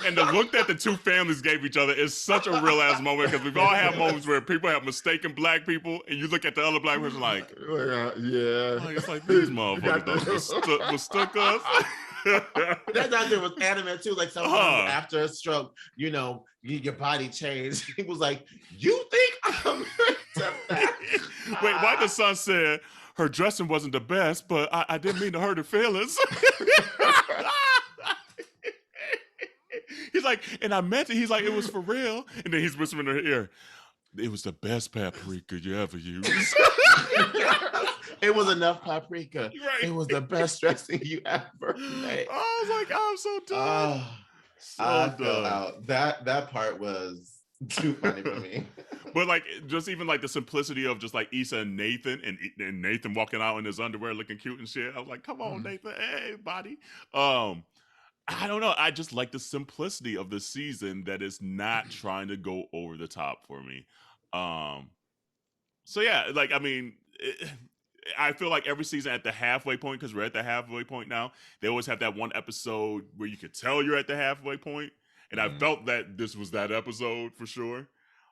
And the look that the two families gave each other is such a real ass moment, because we've all had moments where people have mistaken black people, and you look at the other black person like, it's like these motherfuckers mistook us. That doctor was adamant too. Like sometimes after a stroke, you know, your body changed. He was like, "You think I'm that?" Wait, why the son said her dressing wasn't the best, but I didn't mean to hurt her feelings. He's like, and I meant it. He's like, it was for real. And then he's whispering in her ear, it was the best paprika you ever used. It was enough paprika. Right. It was the best dressing you ever made. I was like, I'm so done. I fell out. That part was too funny for me. But like, just even like the simplicity of just like Issa and Nathan, and Nathan walking out in his underwear looking cute and shit. I was like, come on, Nathan, hey, buddy. I don't know. I just like the simplicity of the season that is not trying to go over the top for me. So yeah, like I mean, I feel like every season at the halfway point, because we're at the halfway point now, they always have that one episode where you could tell you're at the halfway point, and I felt that this was that episode for sure.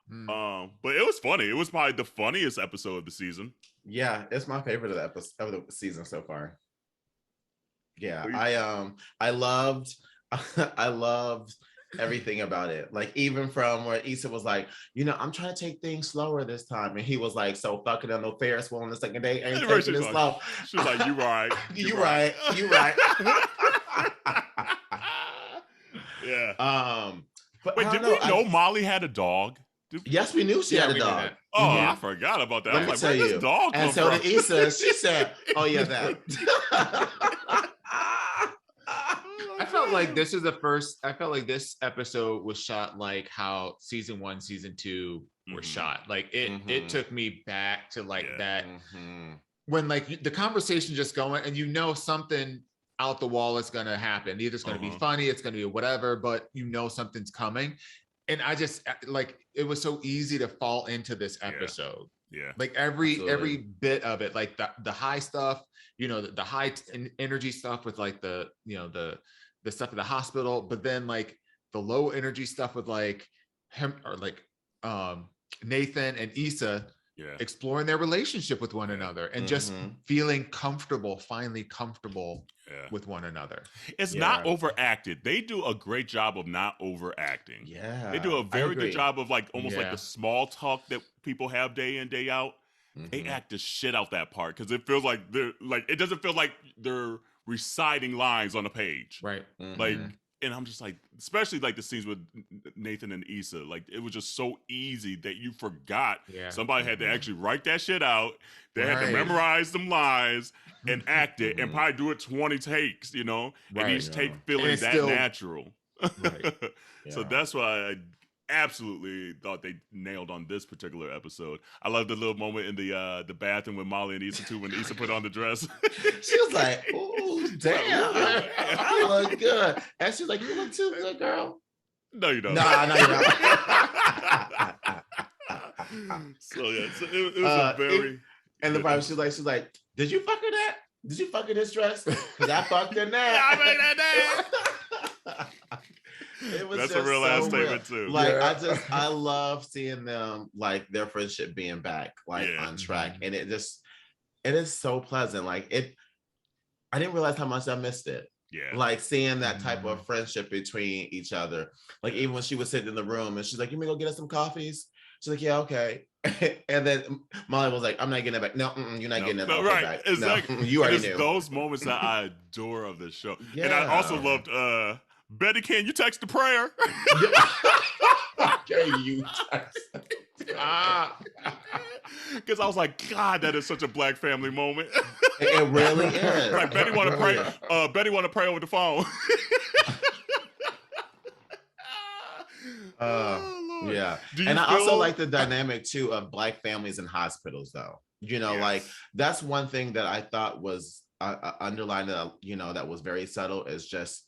But it was funny. It was probably the funniest episode of the season. Yeah, it's my favorite of the episode of the season so far. Yeah, I loved I loved everything about it. Like even from where Issa was like, I'm trying to take things slower this time, and he was like, so fucking on no Ferris wheel on the second day ain't taking it slow. She was like, you right. You right. You right. Yeah. But wait, did we know Molly had a dog? Yes, we knew she had a dog. Oh, I forgot about that. Let me tell you. This dog and so did Issa. She said, "Oh yeah, that." I felt like this is the first. I felt like this episode was shot like how season 1, season 2 were shot. Like it took me back to like that when like the conversation just going, and something out the wall is going to happen. Either it's going to be funny, it's going to be whatever, but something's coming. And I just like it was so easy to fall into this episode. Yeah. Like every bit of it, like the high stuff, the high energy stuff with like the stuff at the hospital, but then like the low energy stuff with like him or like Nathan and Issa exploring their relationship with one another and just feeling finally comfortable with one another. It's not overacted. They do a great job of not overacting. Yeah. They do a very good job of like almost like the small talk that people have day in, day out. They act the shit out that part because it feels like it doesn't feel like they're reciting lines on a page. Right. Like, and I'm just like, especially like the scenes with Nathan and Issa, like it was just so easy that you forgot somebody had to actually write that shit out. They had to memorize them lines and act it and probably do it 20 takes, and each take feeling that natural. Right. So that's why I absolutely thought they nailed on this particular episode. I love the little moment in the bathroom with Molly and Issa too when Issa put on the dress. She was like, "Ooh, damn, I look good," and she's like, "You look too good, girl." No, you don't. Nah, you're not. So yeah, so it was a very. And the problem, she's like, "Did you fuck her that? Did you fuck her this dress? Because I fucked her that." I made that. That's a real ass statement too. Like I love seeing them like their friendship being back like on track, and it is so pleasant. Like I didn't realize how much I missed it. Yeah, like seeing that type of friendship between each other. Like even when she was sitting in the room and she's like, "You may go get us some coffees." She's like, "Yeah, okay." And then Molly was like, "I'm not getting it back." No, you're not getting it back. Exactly. You already knew. Those moments that I adore of this show. Yeah. And I also loved Betty, can you text the prayer? Can you text? Because I was like, God, that is such a Black family moment. It really is. Like Betty want to pray. Betty want to pray over the phone. Yeah. And I also like the dynamic too of Black families in hospitals though. Like that's one thing that I thought was underlined, that was very subtle is just,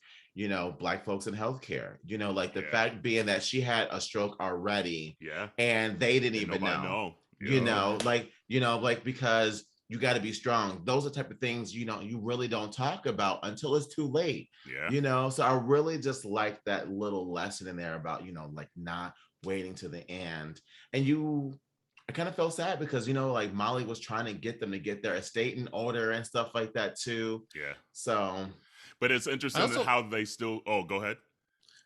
Black folks in healthcare, like the fact being that she had a stroke already and they didn't even know. Because you got to be strong. Those are the type of things, you really don't talk about until it's too late. Yeah. So I really just like that little lesson in there about, like not waiting to the end. And I kind of felt sad because, like Molly was trying to get them to get their estate in order and stuff like that too. Yeah. So. But it's interesting how they still, go ahead.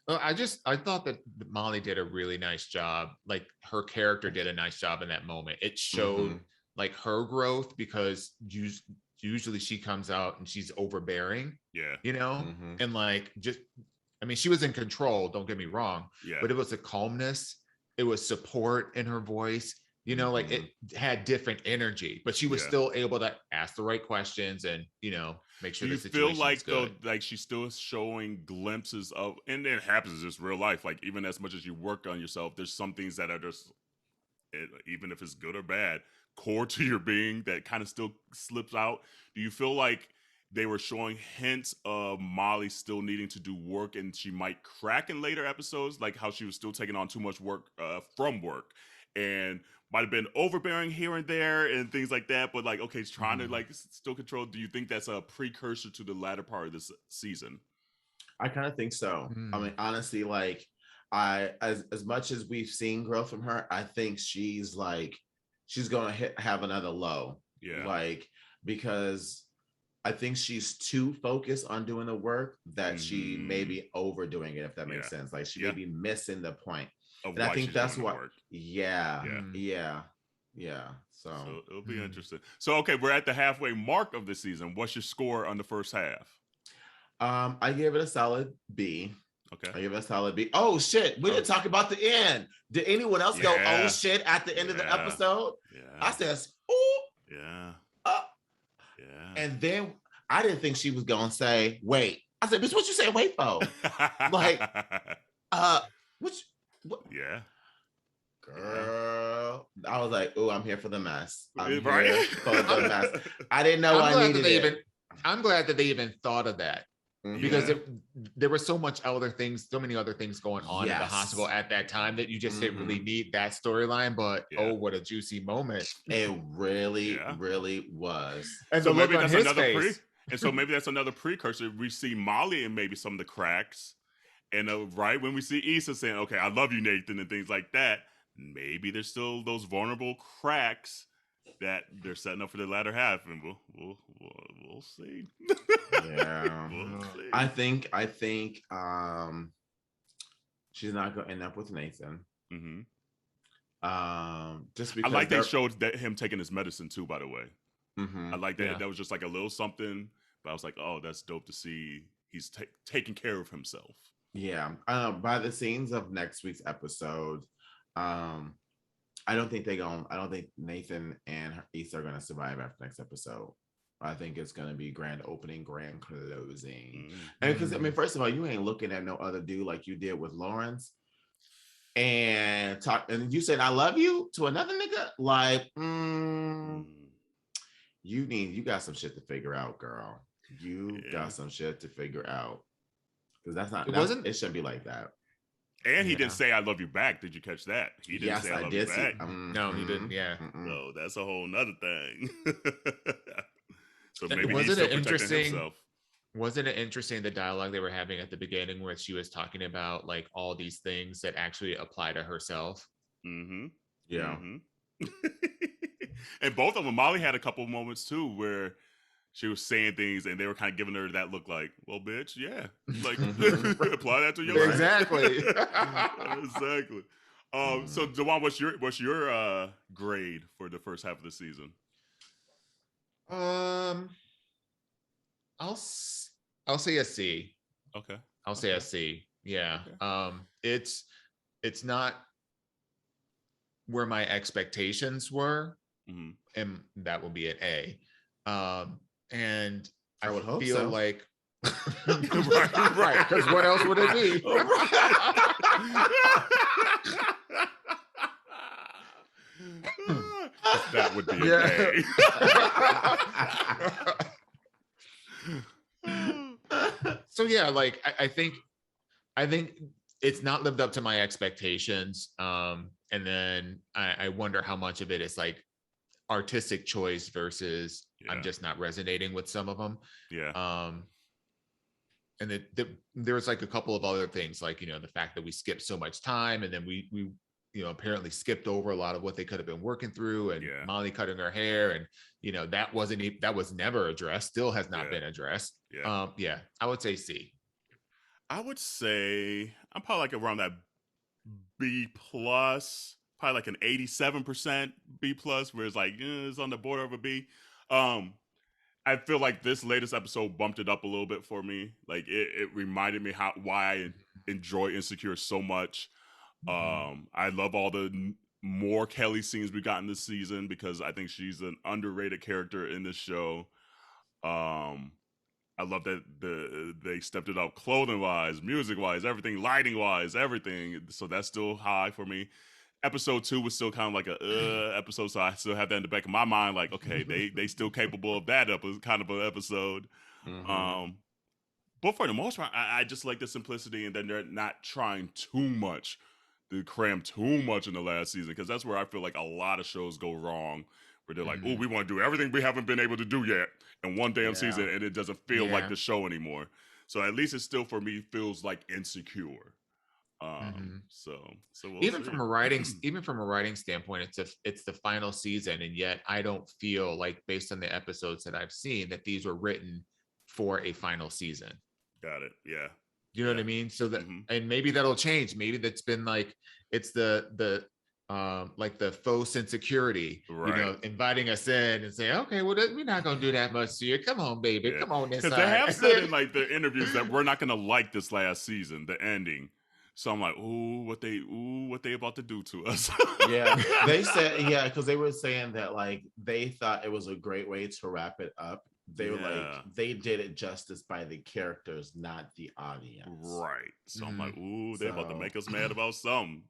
I thought that Molly did a really nice job. Like her character did a nice job in that moment. It showed like her growth because usually she comes out and she's overbearing, and like she was in control, don't get me wrong, but it was a calmness, it was support in her voice, like it had different energy, but she was still able to ask the right questions and, make sure the situation feel like good. Though, like she's still showing glimpses of, and it happens in just real life, like even as much as you work on yourself, there's some things that are just even if it's good or bad, core to your being that kind of still slips out? Do you feel like they were showing hints of Molly still needing to do work and she might crack in later episodes, like how she was still taking on too much work from work and might have been overbearing here and there and things like that, but like, okay, it's trying to like still control. Do you think that's a precursor to the latter part of this season? I kind of think so. I mean, honestly, like as much as we've seen growth from her, I think she's gonna have another low. Yeah. Like, because I think she's too focused on doing the work that she may be overdoing it, if that makes sense. Like she may be missing the point. And I think that's what, yeah. So it'll be interesting. So, okay, we're at the halfway mark of the season. What's your score on the first half? I gave it a solid B. Okay. I give it a solid B. Oh shit, we didn't talk about the end. Did anyone else go, oh shit, at the end of the episode? Yeah. I said, oh. Yeah. And then I didn't think she was gonna say, wait. I said, bitch, what you say wait for? Like, what? Yeah. Girl. I was like, oh, I'm here for the mess. I'm here for the mess. I didn't know I needed it. I'm glad that they even thought of that. Because there were so many other things going on in the hospital at that time that you just didn't really need that storyline. But oh, what a juicy moment! It really, really was. And so maybe that's another so maybe that's another precursor. We see Molly and maybe some of the cracks, and right when we see Issa saying, "Okay, I love you, Nathan," and things like that, maybe there's still those vulnerable cracks that they're setting up for the latter half, and we'll see. Yeah, we'll see. I think she's not going to end up with Nathan. Just because I like they showed that him taking his medicine too. By the way, I like that. That was just like a little something, but I was like, oh, that's dope to see. He's taking care of himself. Yeah. By the scenes of next week's episode, I don't think Nathan and Issa are going to survive after next episode. I think it's going to be grand opening, grand closing. And because, I mean, first of all, you ain't looking at no other dude like you did with Lawrence. And you said, I love you to another nigga? Like, you got some shit to figure out, girl. You got some shit to figure out. Because it shouldn't be like that. And he didn't say I love you back. Did you catch that? He didn't say I love you back. No, he didn't. Yeah. So that's a whole nother thing. So maybe wasn't he's still it interesting? Himself. Wasn't it interesting the dialogue they were having at the beginning where she was talking about like all these things that actually apply to herself? Yeah. And both of them, Molly had a couple of moments too where she was saying things and they were kind of giving her that look like, well, bitch, yeah. Like, apply that to your life. Exactly. Exactly. So, Dawon, what's your grade for the first half of the season? I'll say a C. Okay. I'll say a C. Yeah. Okay. It's not where my expectations were, and that will be an A. And I would feel so. Like right, because what else would it be? That would be an A. So yeah, like I think it's not lived up to my expectations. And then I wonder how much of it is like artistic choice versus I'm just not resonating with some of them. And there was like a couple of other things, like, the fact that we skipped so much time, and then we apparently skipped over a lot of what they could have been working through, and Molly cutting her hair, and that was never addressed, still has not been addressed. I would say C. I would say I'm probably like around that B plus, probably like an 87% B plus, where it's like it's on the border of a B. I feel like this latest episode bumped it up a little bit for me. Like it reminded me why I enjoy Insecure so much. I love all the more Kelly scenes we got in this season because I think she's an underrated character in this show. I love that they stepped it up clothing wise, music wise, everything, lighting wise, everything. So that's still high for me. episode 2 was still kind of like a episode, so I still have that in the back of my mind. Like, okay, they still capable of that kind of an episode. But for the most part, I just like the simplicity, and then they're not trying too much to cram too much in the last season, because that's where I feel like a lot of shows go wrong, where they're like, oh, we want to do everything we haven't been able to do yet in one damn season, and it doesn't feel like the show anymore. So at least it still, for me, feels like Insecure. So we'll even see. from a writing standpoint, it's the final season, and yet I don't feel like, based on the episodes that I've seen, that these were written for a final season. Got it. Yeah. You know what I mean? So that, and maybe that'll change. Maybe that's been like, it's the like the faux insecurity, you know, inviting us in and saying, okay, well, we're not going to do that much to you. Come on, baby. Come on this side. Because they have said in like the interviews that we're not going to like this last season, the ending. So I'm like, what they about to do to us? Yeah, they said, because they were saying that like they thought it was a great way to wrap it up. They were like, they did it justice by the characters, not the audience. Right. So I'm like, they're about to make us mad about something.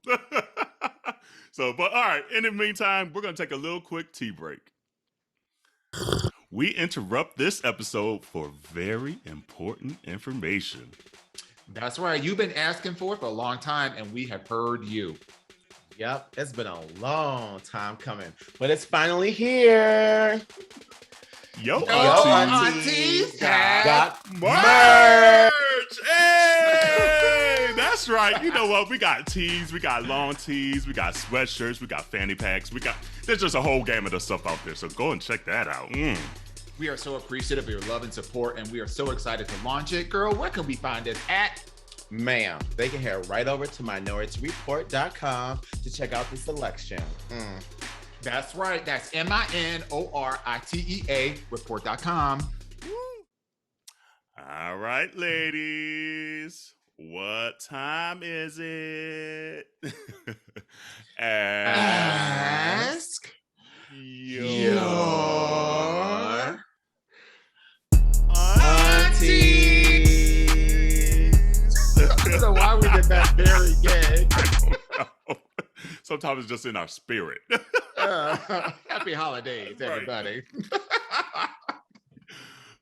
So, but all right. In the meantime, we're going to take a little quick tea break. We interrupt this episode for very important information. That's right. You've been asking for it for a long time, and we have heard you. Yep. It's been a long time coming, but it's finally here. Yo AunTeas got merch! Hey! That's right. You know what? We got tees, we got long tees, we got sweatshirts, we got fanny packs, there's just a whole gamut of stuff out there. So go and check that out. We are so appreciative of your love and support, and we are so excited to launch it. Girl, where can we find this at? Ma'am, they can head right over to minoritareport.com to check out the selection. That's right. That's MINORITEA report.com. All right, ladies. What time is it? Ask your aunties. I don't know why we did that very gay. Sometimes it's just in our spirit. Happy holidays, everybody.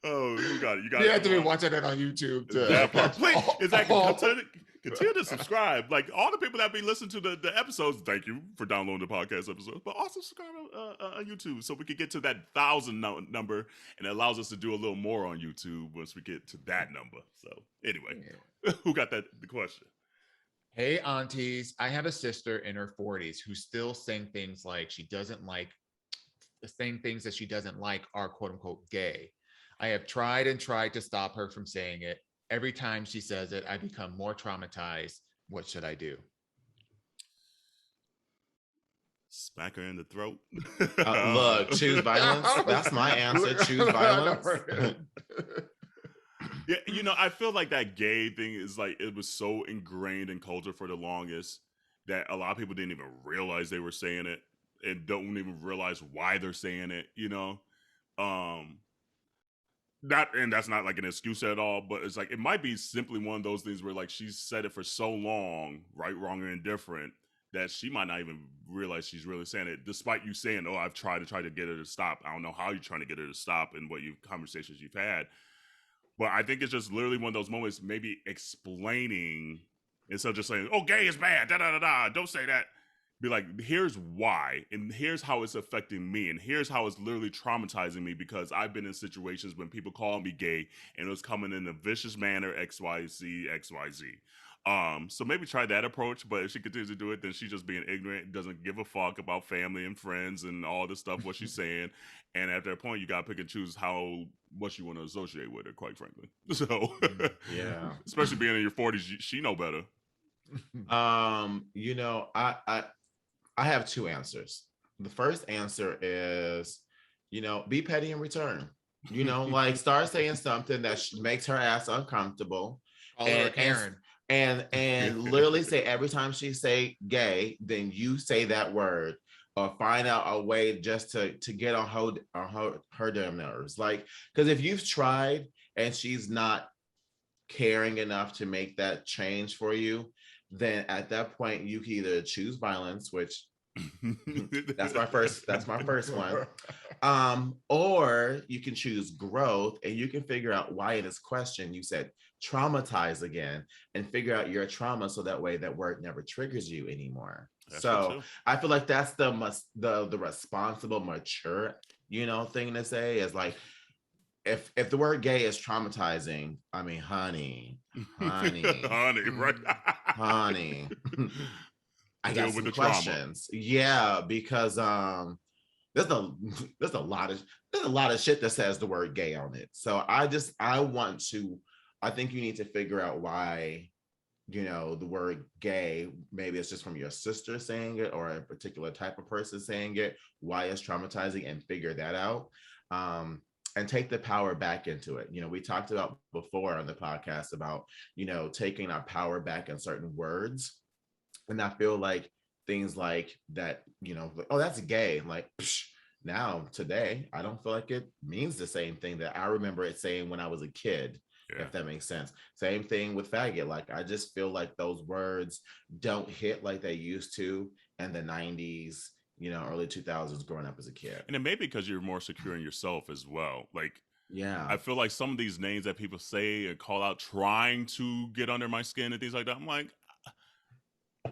Oh, you got it. You have to be watching it on YouTube. Please, exactly. Continue to subscribe. Like all the people that be listening to the episodes, thank you for downloading the podcast episodes, but also subscribe on YouTube so we can get to that 1,000 number, and it allows us to do a little more on YouTube once we get to that number. So anyway, who got the question? Hey, aunties, I have a sister in her 40s who's still saying things like she doesn't like, saying things that she doesn't like are quote unquote gay. I have tried and tried to stop her from saying it. Every time she says it, I become more traumatized. What should I do? Smack her in the throat. Look, choose violence. That's my answer. Choose violence. Yeah, you know, I feel like that gay thing is like, it was so ingrained in culture for the longest that a lot of people didn't even realize they were saying it and don't even realize why they're saying it, you know? That's not like an excuse at all, but it's like, it might be simply one of those things where like she's said it for so long, right, wrong, or indifferent, that she might not even realize she's really saying it, despite you saying, oh, I've tried to get her to stop. I don't know how you're trying to get her to stop and what conversations you've had. But I think it's just literally one of those moments, maybe explaining, instead of just saying, oh, gay is bad, da-da-da-da, don't say that. Be like, here's why, and here's how it's affecting me, and here's how it's literally traumatizing me, because I've been in situations when people call me gay, and it was coming in a vicious manner, XYZ, XYZ. So maybe try that approach, but if she continues to do it, then she's just being ignorant, doesn't give a fuck about family and friends and all this stuff, what she's saying. And at that point, you gotta pick and choose what you want to associate with her, quite frankly. So yeah, especially being in your 40s, she know better. You know, I have two answers. The first answer is, you know, be petty in return. You know, like start saying something that makes her ass uncomfortable. Call her a Karen. And literally say every time she say gay, then you say that word, or find out a way just to get on her damn nerves. Like, because if you've tried and she's not caring enough to make that change for you, then at that point you can either choose violence, which that's my first one. Or you can choose growth, and you can figure out why in this question you said traumatize again, and figure out your trauma so that way that word never triggers you anymore. That's so I feel like that's the responsible, mature, thing to say is like, if the word gay is traumatizing, I mean, honey, right? honey. I got some questions. Trauma. Yeah, because there's a lot of shit that says the word gay on it. So I think you need to figure out why, the word gay, maybe it's just from your sister saying it or a particular type of person saying it, why it's traumatizing, and figure that out. And take the power back into it. We talked about before on the podcast about, taking our power back in certain words. And I feel like things like that, oh, that's gay. Like, now today, I don't feel like it means the same thing that I remember it saying when I was a kid, if that makes sense. Same thing with faggot. Like, I just feel like those words don't hit like they used to in the 90s, early 2000s growing up as a kid. And it may be because you're more secure in yourself as well. Like, yeah, I feel like some of these names that people say and call out trying to get under my skin and things like that, I'm like,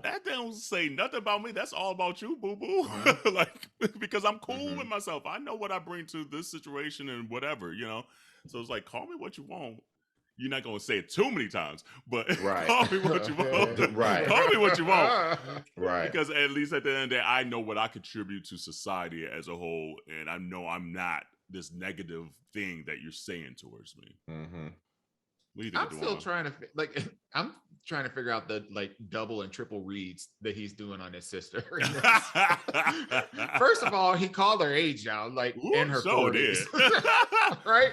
that don't say nothing about me. That's all about you, boo-boo. Mm-hmm. Like, because I'm cool with myself. I know what I bring to this situation and whatever, So it's like, call me what you want. You're not going to say it too many times, but call me what you want. Right. Call me what you want. Right. Because at least at the end of the day, I know what I contribute to society as a whole. And I know I'm not this negative thing that you're saying towards me. Mm-hmm. I'm still trying to figure out the double and triple reads that he's doing on his sister. First of all, he called her age out, in her 40s. Right?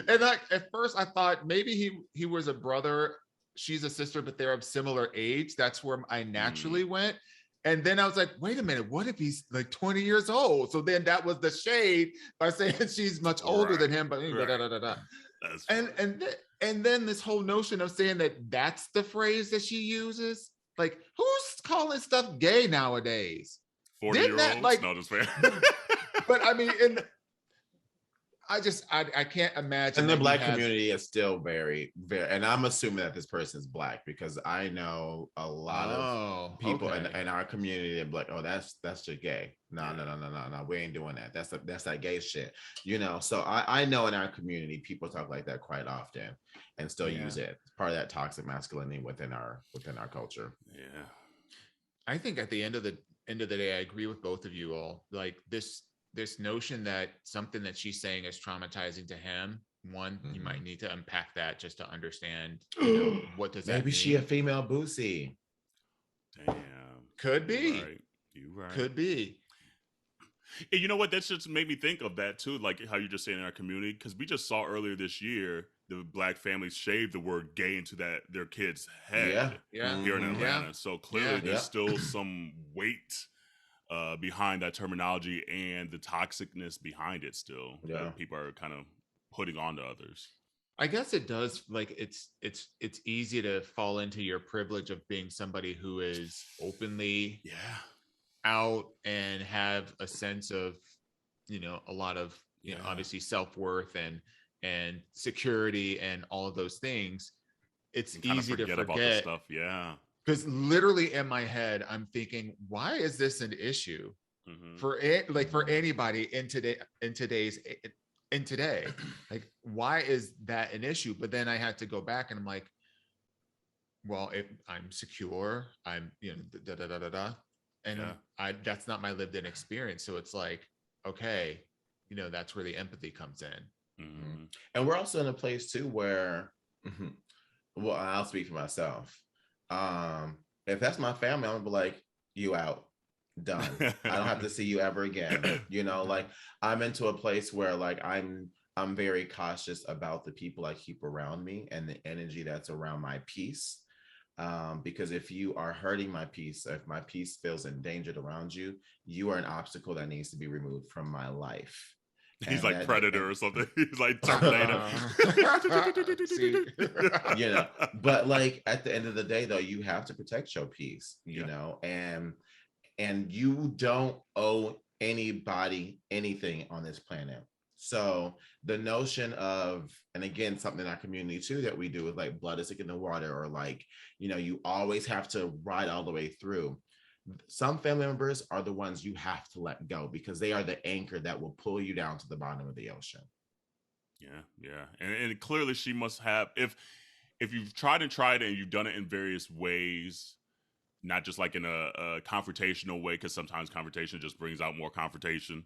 And at first I thought maybe he was a brother, she's a sister, but they're of similar age. That's where I naturally went. And then I was like, wait a minute, what if he's 20 years old? So then that was the shade by saying she's much older than him, but And then this whole notion of saying that's the phrase that she uses. Like, who's calling stuff gay nowadays? 40-year-olds? No, just fair. But I mean, I can't imagine. And the Black community is still very, very, and I'm assuming that this person is Black because I know a lot of people in our community that like, oh, that's just gay. No, we ain't doing that. That's that gay shit. So I know in our community people talk like that quite often and still use it. It's part of that toxic masculinity within our culture. Yeah. I think at the end of the day, I agree with both of you all. Like this notion that something that she's saying is traumatizing to him, you might need to unpack that just to understand what does that mean. Maybe she a female Boosie. Damn. Could be. You right. Could be. And you know what? That just made me think of that too, like how you're just saying in our community, because we just saw earlier this year the Black families shave the word gay into their kids' head here in Atlanta. Yeah. So clearly there's still some weight behind that terminology and the toxicness behind it still that people are kind of putting on to others. I guess it does, it's easy to fall into your privilege of being somebody who is openly out and have a sense of a lot of obviously self-worth and security and all of those things. It's easy to forget about this stuff. Because literally in my head, I'm thinking, why is this an issue for anybody in today? Like, why is that an issue? But then I had to go back and I'm like, well, if I'm secure, I'm and that's not my lived in experience. So it's like, okay, that's where the empathy comes in. Mm-hmm. And we're also in a place too where, well, I'll speak for myself. If that's my family, I'm gonna be like, you out, done. I don't have to see you ever again. Like I'm into a place where like I'm very cautious about the people I keep around me and the energy that's around my peace. Because if you are hurting my peace, if my peace feels endangered around you, you are an obstacle that needs to be removed from my life. He's like that, Predator or something. He's like Terminator. See? you know, but like at the end of the day, though, you have to protect your peace, you know, and you don't owe anybody anything on this planet. So the notion of, and again, something in our community too that we do is like blood is thick in the water, or like, you know, you always have to ride all the way through. Some family members are the ones you have to let go because they are the anchor that will pull you down to the bottom of the ocean. Yeah. And clearly she must have, if you've tried and you've done it in various ways, not just like in a confrontational way, because sometimes confrontation just brings out more confrontation.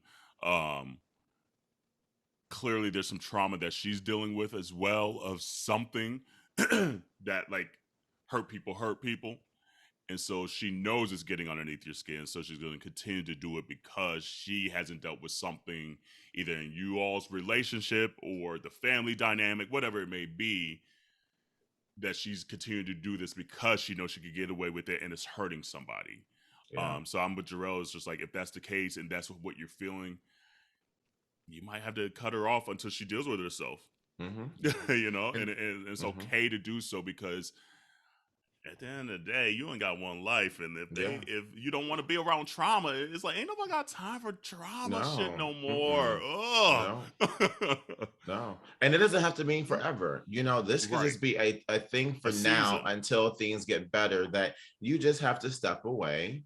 Clearly there's some trauma that she's dealing with as well, of something that like hurt people. And so she knows it's getting underneath your skin. So she's going to continue to do it because she hasn't dealt with something either in you all's relationship or the family dynamic, whatever it may be, that she's continuing to do this because she knows she could get away with it and it's hurting somebody. Yeah. So I'm with Jerrell. It's just like, if that's the case and that's what you're feeling, you might have to cut her off until she deals with herself. You know, and it's okay to do so, because at the end of the day, you ain't got one life, and if you don't want to be around trauma, it's like ain't nobody got time for trauma shit no more. No, and it doesn't have to mean forever. You know, this could just be a thing for now until things get better. That you just have to step away,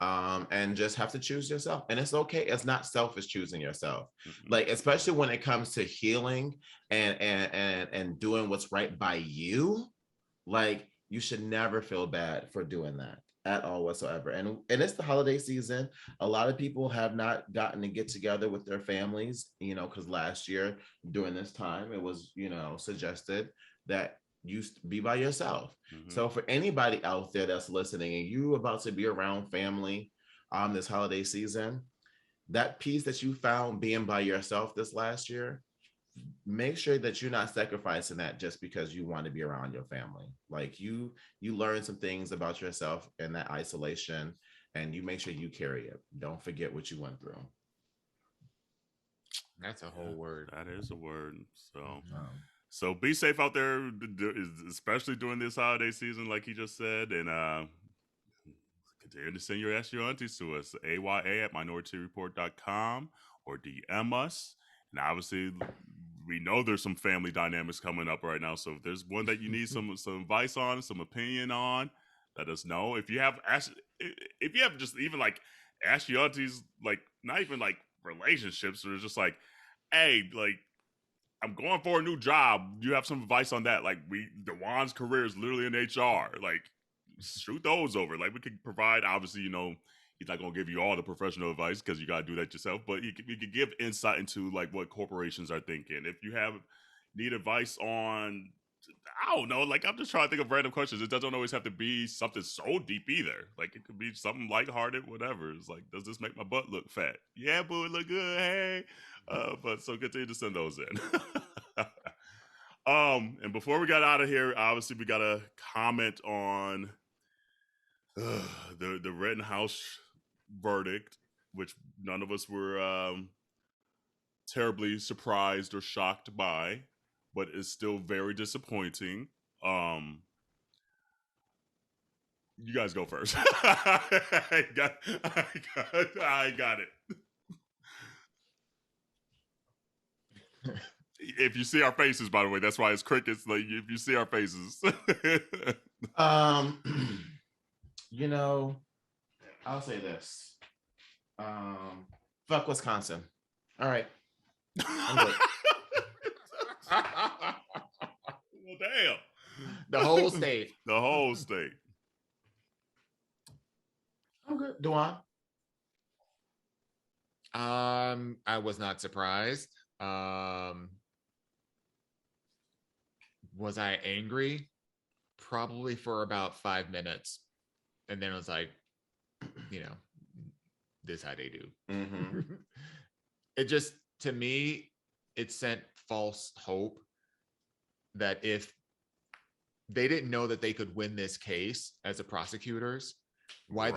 and just have to choose yourself, and it's okay. It's not selfish choosing yourself, like especially when it comes to healing and doing what's right by you, like. You should never feel bad for doing that at all whatsoever. And it's the holiday season. A lot of people have not gotten to get together with their families, you know, because last year during this time, it was, you know, suggested that you be by yourself. So for anybody out there that's listening and you about to be around family this holiday season, that peace that you found being by yourself this last year, make sure that you're not sacrificing that just because you want to be around your family. Like you learn some things about yourself in that isolation, and you make sure you carry it. Don't forget what you went through. That's a whole word. That is a word. So be safe out there, especially during this holiday season, like you just said, and continue to send your Ask Your Aunties to us, aya@minorityareport.com, or DM us. And obviously, we know there's some family dynamics coming up right now. So if there's one that you need some advice on, some opinion on, let us know. If you have just even like Ask Your Aunties, like not even like relationships, or just like, hey, like I'm going for a new job. You have some advice on that? Like Dawon's career is literally in HR. Like shoot those over. Like we could provide, obviously, you know, he's not going to give you all the professional advice because you got to do that yourself, but you could give insight into like what corporations are thinking. If you need advice on, I don't know, like I'm just trying to think of random questions. It doesn't always have to be something so deep either. Like it could be something lighthearted, whatever. It's like, does this make my butt look fat? Yeah, boo, it look good. Hey, but so continue to send those in. And before we got out of here, obviously we got to comment on the Rittenhouse verdict, which none of us were terribly surprised or shocked by, but is still very disappointing. You guys go first. I got it. If you see our faces, by the way, that's why it's crickets. Like if you see our faces. You know, I'll say this. Fuck Wisconsin. All right. I'm good. Well, damn. The whole state. The whole state. I'm good. Dawon? I was not surprised. Was I angry? Probably for about 5 minutes. And then it was like, you know, this is how they do. It just, to me, it sent false hope that if they didn't know that they could win this case as the prosecutors, why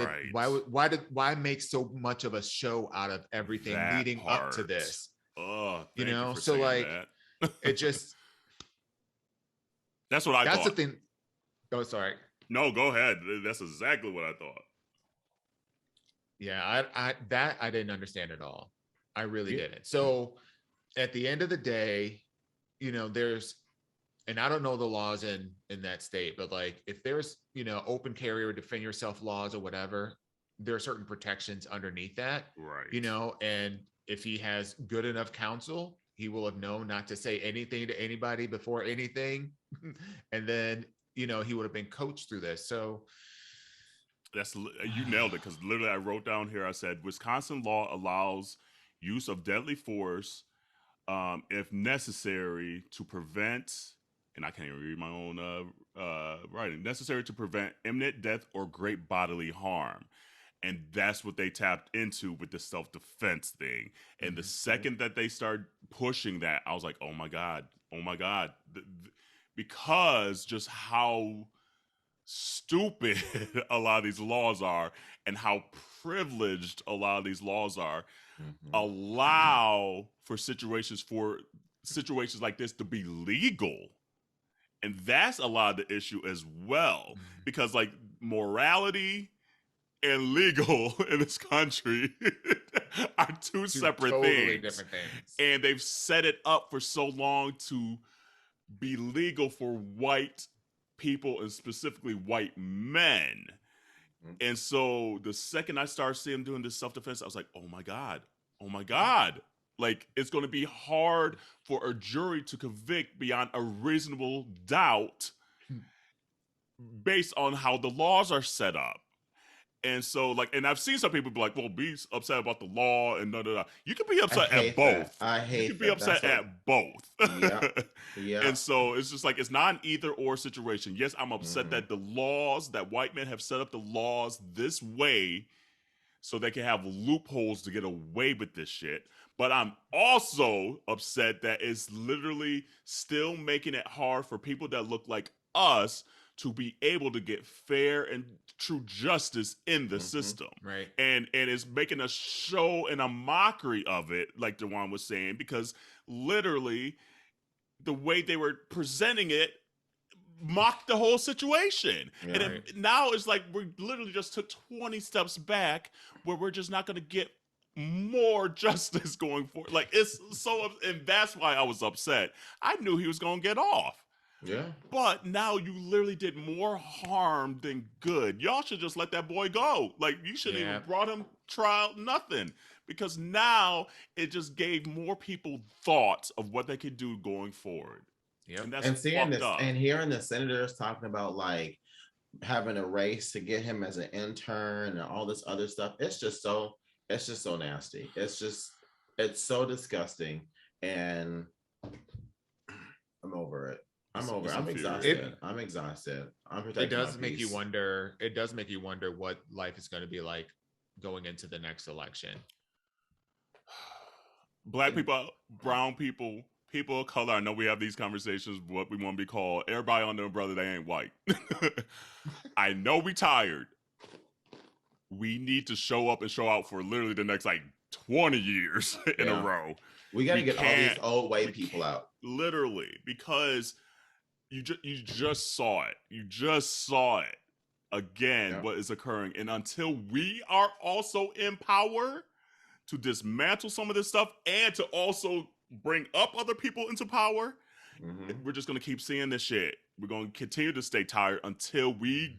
make so much of a show out of everything leading up to this? Oh, You thank you know, for so saying like that. it just That's what I that's thought. the thing. Oh, sorry. No, go ahead. That's exactly what I thought. Yeah, I didn't understand at all. I really Yeah. didn't. So at the end of the day, you know, there's, and I don't know the laws in that state, but like if there's, you know, open carry or defend yourself laws or whatever, there are certain protections underneath that, Right. you know, and if he has good enough counsel, he will have known not to say anything to anybody before anything. And then, you know, he would have been coached through this. So That's you nailed it, because literally I wrote down here. I said Wisconsin law allows use of deadly force if necessary to prevent, and I can't even read my own writing, necessary to prevent imminent death or great bodily harm. And that's what they tapped into with the self-defense thing. And the second that they started pushing that, I was like, oh my God. Because just how stupid a lot of these laws are and how privileged a lot of these laws are, allow for situations like this to be legal. And that's a lot of the issue as well, because like morality and legal in this country are two separate totally things. different things. And they've set it up for so long to be legal for white people, and specifically white men. And so the second I started seeing them doing this self-defense, I was like, oh my God. Like, it's going to be hard for a jury to convict beyond a reasonable doubt based on how the laws are set up. And so, like, and I've seen some people be like, well, be upset about the law and da. You can be upset at both. I hate You can be upset at both. Yeah. And so it's just like, it's not an either or situation. Yes, I'm upset that the laws, that white men have set up the laws this way so they can have loopholes to get away with this shit. But I'm also upset that it's literally still making it hard for people that look like us to be able to get fair and true justice in the system. Right. And it's making a show and a mockery of it, like Dawon was saying, because literally the way they were presenting it mocked the whole situation. Yeah. And now it's like we literally just took 20 steps back, where we're just not going to get more justice going forward. Like, it's so, and that's why I was upset. I knew he was going to get off. Yeah. But now you literally did more harm than good. Y'all should just let that boy go. Like, you shouldn't even brought him trial, nothing. Because now it just gave more people thoughts of what they could do going forward. Yep. And that's And seeing this up. and hearing the senators talking about like having a race to get him as an intern and all this other stuff, it's just so nasty. It's so disgusting, and I'm over it. I'm exhausted. I'm exhausted. It does make you wonder. It does make you wonder what life is going to be like going into the next election. Black people, brown people, people of color. I know we have these conversations, what we want to be called. Everybody on their umbrella, they ain't white. I know we tired. We need to show up and show out for literally the next like 20 years in a row. We got to get all these old white people out. Literally, because you just saw it. You just saw it again, what is occurring. And until we are also in power to dismantle some of this stuff and to also bring up other people into power, we're just going to keep seeing this shit. We're going to continue to stay tired until we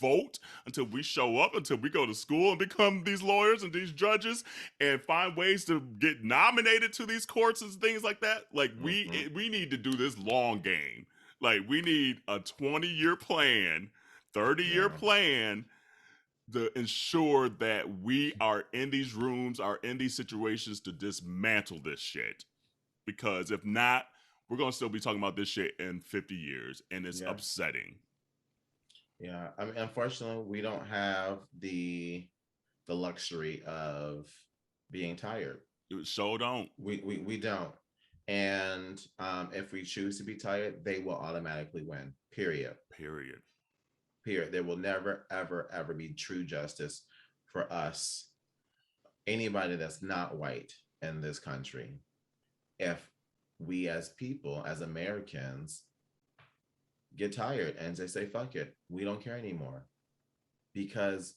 vote, until we show up, until we go to school and become these lawyers and these judges and find ways to get nominated to these courts and things like that. Like, we need to do this long game. Like, we need a 20-year plan, 30-year plan to ensure that we are in these rooms, are in these situations to dismantle this shit. Because if not, we're going to still be talking about this shit in 50 years, and it's upsetting. Yeah, I mean, unfortunately, we don't have the luxury of being tired. So don't. We don't. And if we choose to be tired, they will automatically win. Period. There will never, ever, ever be true justice for us, anybody that's not white in this country. if we as people, as Americans, get tired and they say, fuck it, we don't care anymore. Because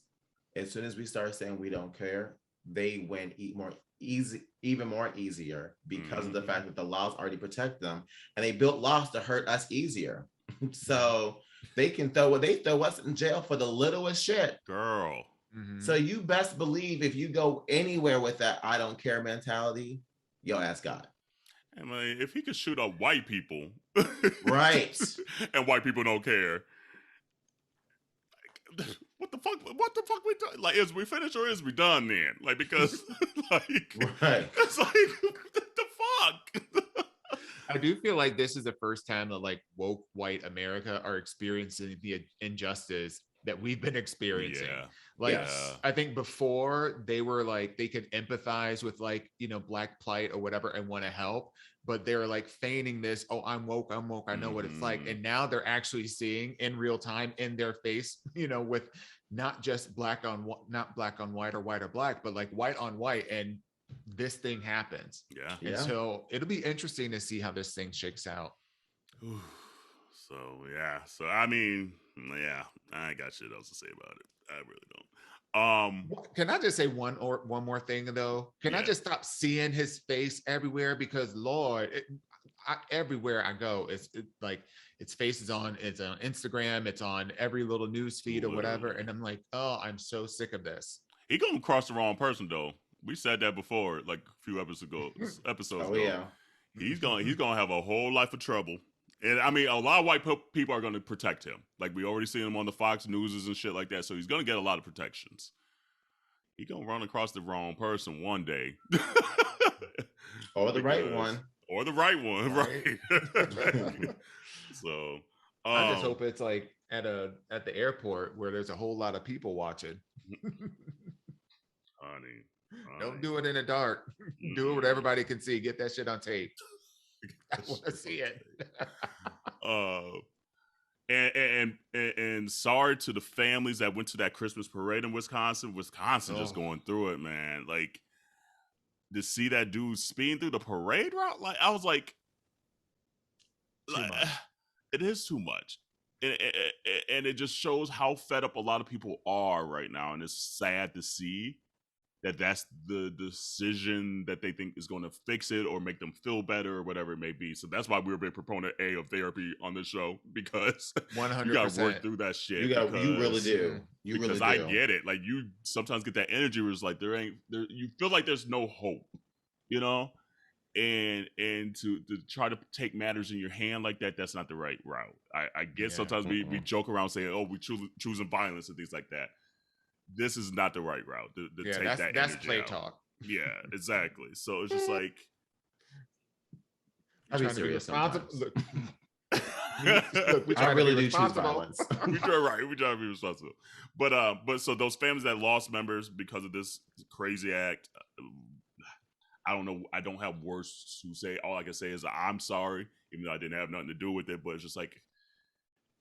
as soon as we start saying we don't care, they win even more easier because of the fact that the laws already protect them and they built laws to hurt us easier. So they can throw us in jail for the littlest shit. Girl. So you best believe if you go anywhere with that I don't care mentality, your ass got. I mean, if he could shoot up white people, right, and white people don't care, what the fuck? What the fuck we doing? Like, is we finished or is we done then? Like, because like, right, it's like the fuck. I do feel like this is the first time that like woke white America are experiencing the injustice that we've been experiencing. Yeah. Like, yes. I think before they were like, they could empathize with like, you know, Black plight or whatever and want to help, but they're like feigning this, oh, I'm woke, I know what it's like. And now they're actually seeing in real time in their face, you know, with not just not black on white or white or black, but like white on white. And this thing happens. Yeah. And so it'll be interesting to see how this thing shakes out. So, yeah. So, I mean, yeah, I ain't got shit else to say about it. I really don't. Can I just say one more thing though? Can I just stop seeing his face everywhere? Because Lord, everywhere I go, it's like its face is on. It's on Instagram. It's on every little news feed or whatever. And I'm like, oh, I'm so sick of this. He gonna cross the wrong person though. We said that before, like a few episodes ago. Yeah. He's gonna have a whole life of trouble. And I mean, a lot of white people are going to protect him. Like, we already seen him on the Fox Newses and shit like that. So he's going to get a lot of protections. He going to run across the wrong person one day. Or the right one. Or the right one, right? So I just hope it's like at the airport where there's a whole lot of people watching. Honey. Don't do it in the dark. Do it where everybody can see. Get that shit on tape. I want to see it. And sorry to the families that went to that Christmas parade in Wisconsin. Just going through it, man. Like, to see that dude speeding through the parade route, like, I was like, it is too much. And it just shows how fed up a lot of people are right now. And it's sad to see that that's the decision that they think is going to fix it or make them feel better or whatever it may be. So that's why we're a big proponent of therapy on this show, because 100%. you got to work through that shit. You really do. Because I get it. Like, you sometimes get that energy where it's like you feel like there's no hope, you know? And to try to take matters in your hand like that, that's not the right route. I get sometimes we joke around saying, oh, we choosing violence and things like that. This is not the right route to take that that's energy play out. talk. Yeah, exactly. So it's just like, I'll be serious sometimes. Look, I really do choose violence. We try to be responsible. But so those families that lost members because of this crazy act, I don't know. I don't have words to say. All I can say is I'm sorry, even though I didn't have nothing to do with it. But it's just like,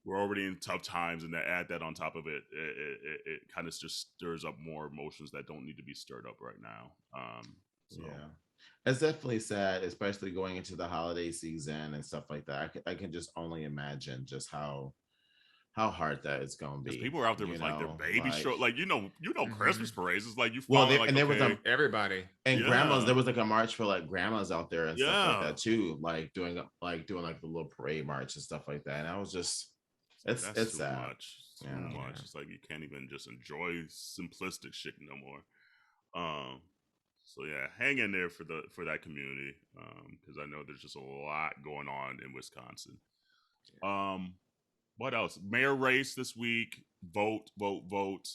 we're already in tough times, and to add that on top of it, it kind of just stirs up more emotions that don't need to be stirred up right now. So. Yeah, it's definitely sad, especially going into the holiday season and stuff like that. I can just only imagine just how hard that is going to be. People are out there with like their baby show, like you know, Christmas parades. It's like you there was everybody and grandmas. There was like a march for like grandmas out there and stuff like that too, like doing like the little parade march and stuff like that. And I was just. It's sad. Much. Too much. It's like you can't even just enjoy simplistic shit no more. So yeah, hang in there for that community. Because I know there's just a lot going on in Wisconsin. What else? Mayor race this week. Vote. What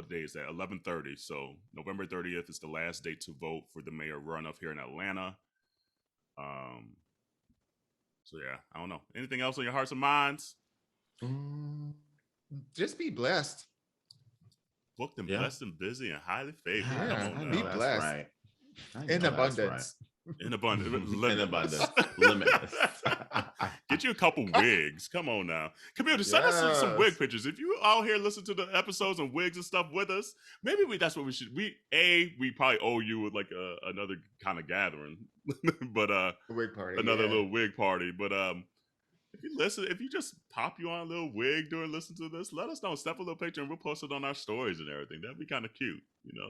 day is that? 11:30. So November 30th is the last day to vote for the mayor runoff here in Atlanta. So yeah, I don't know. Anything else on your hearts and minds? Just be blessed. Booked and blessed and busy and highly favored. Yeah, be blessed. Right. In abundance. In abundance. In abundance. Limitless. Get you a couple wigs. Come on now. Community, send us some wig pictures. If you out here listen to the episodes and wigs and stuff with us, maybe that's what we should. We probably owe you with like another kind of gathering. But A wig party. another little wig party. But if you just pop you on a little wig during listen to this, let us know. Snap a little picture and we'll post it on our stories and everything. That'd be kind of cute.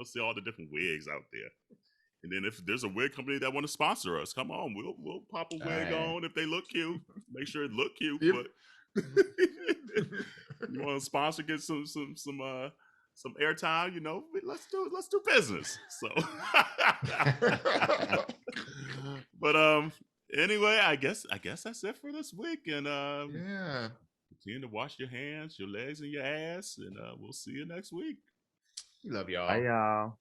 See all the different wigs out there. And then if there's a wig company that want to sponsor us, come on, we'll pop a wig on if they look cute. Make sure it look cute. Yep. But you want to sponsor, get some airtime, let's do business. So, but anyway, I guess that's it for this week. And continue to wash your hands, your legs, and your ass. And we'll see you next week. We love y'all. Bye, y'all.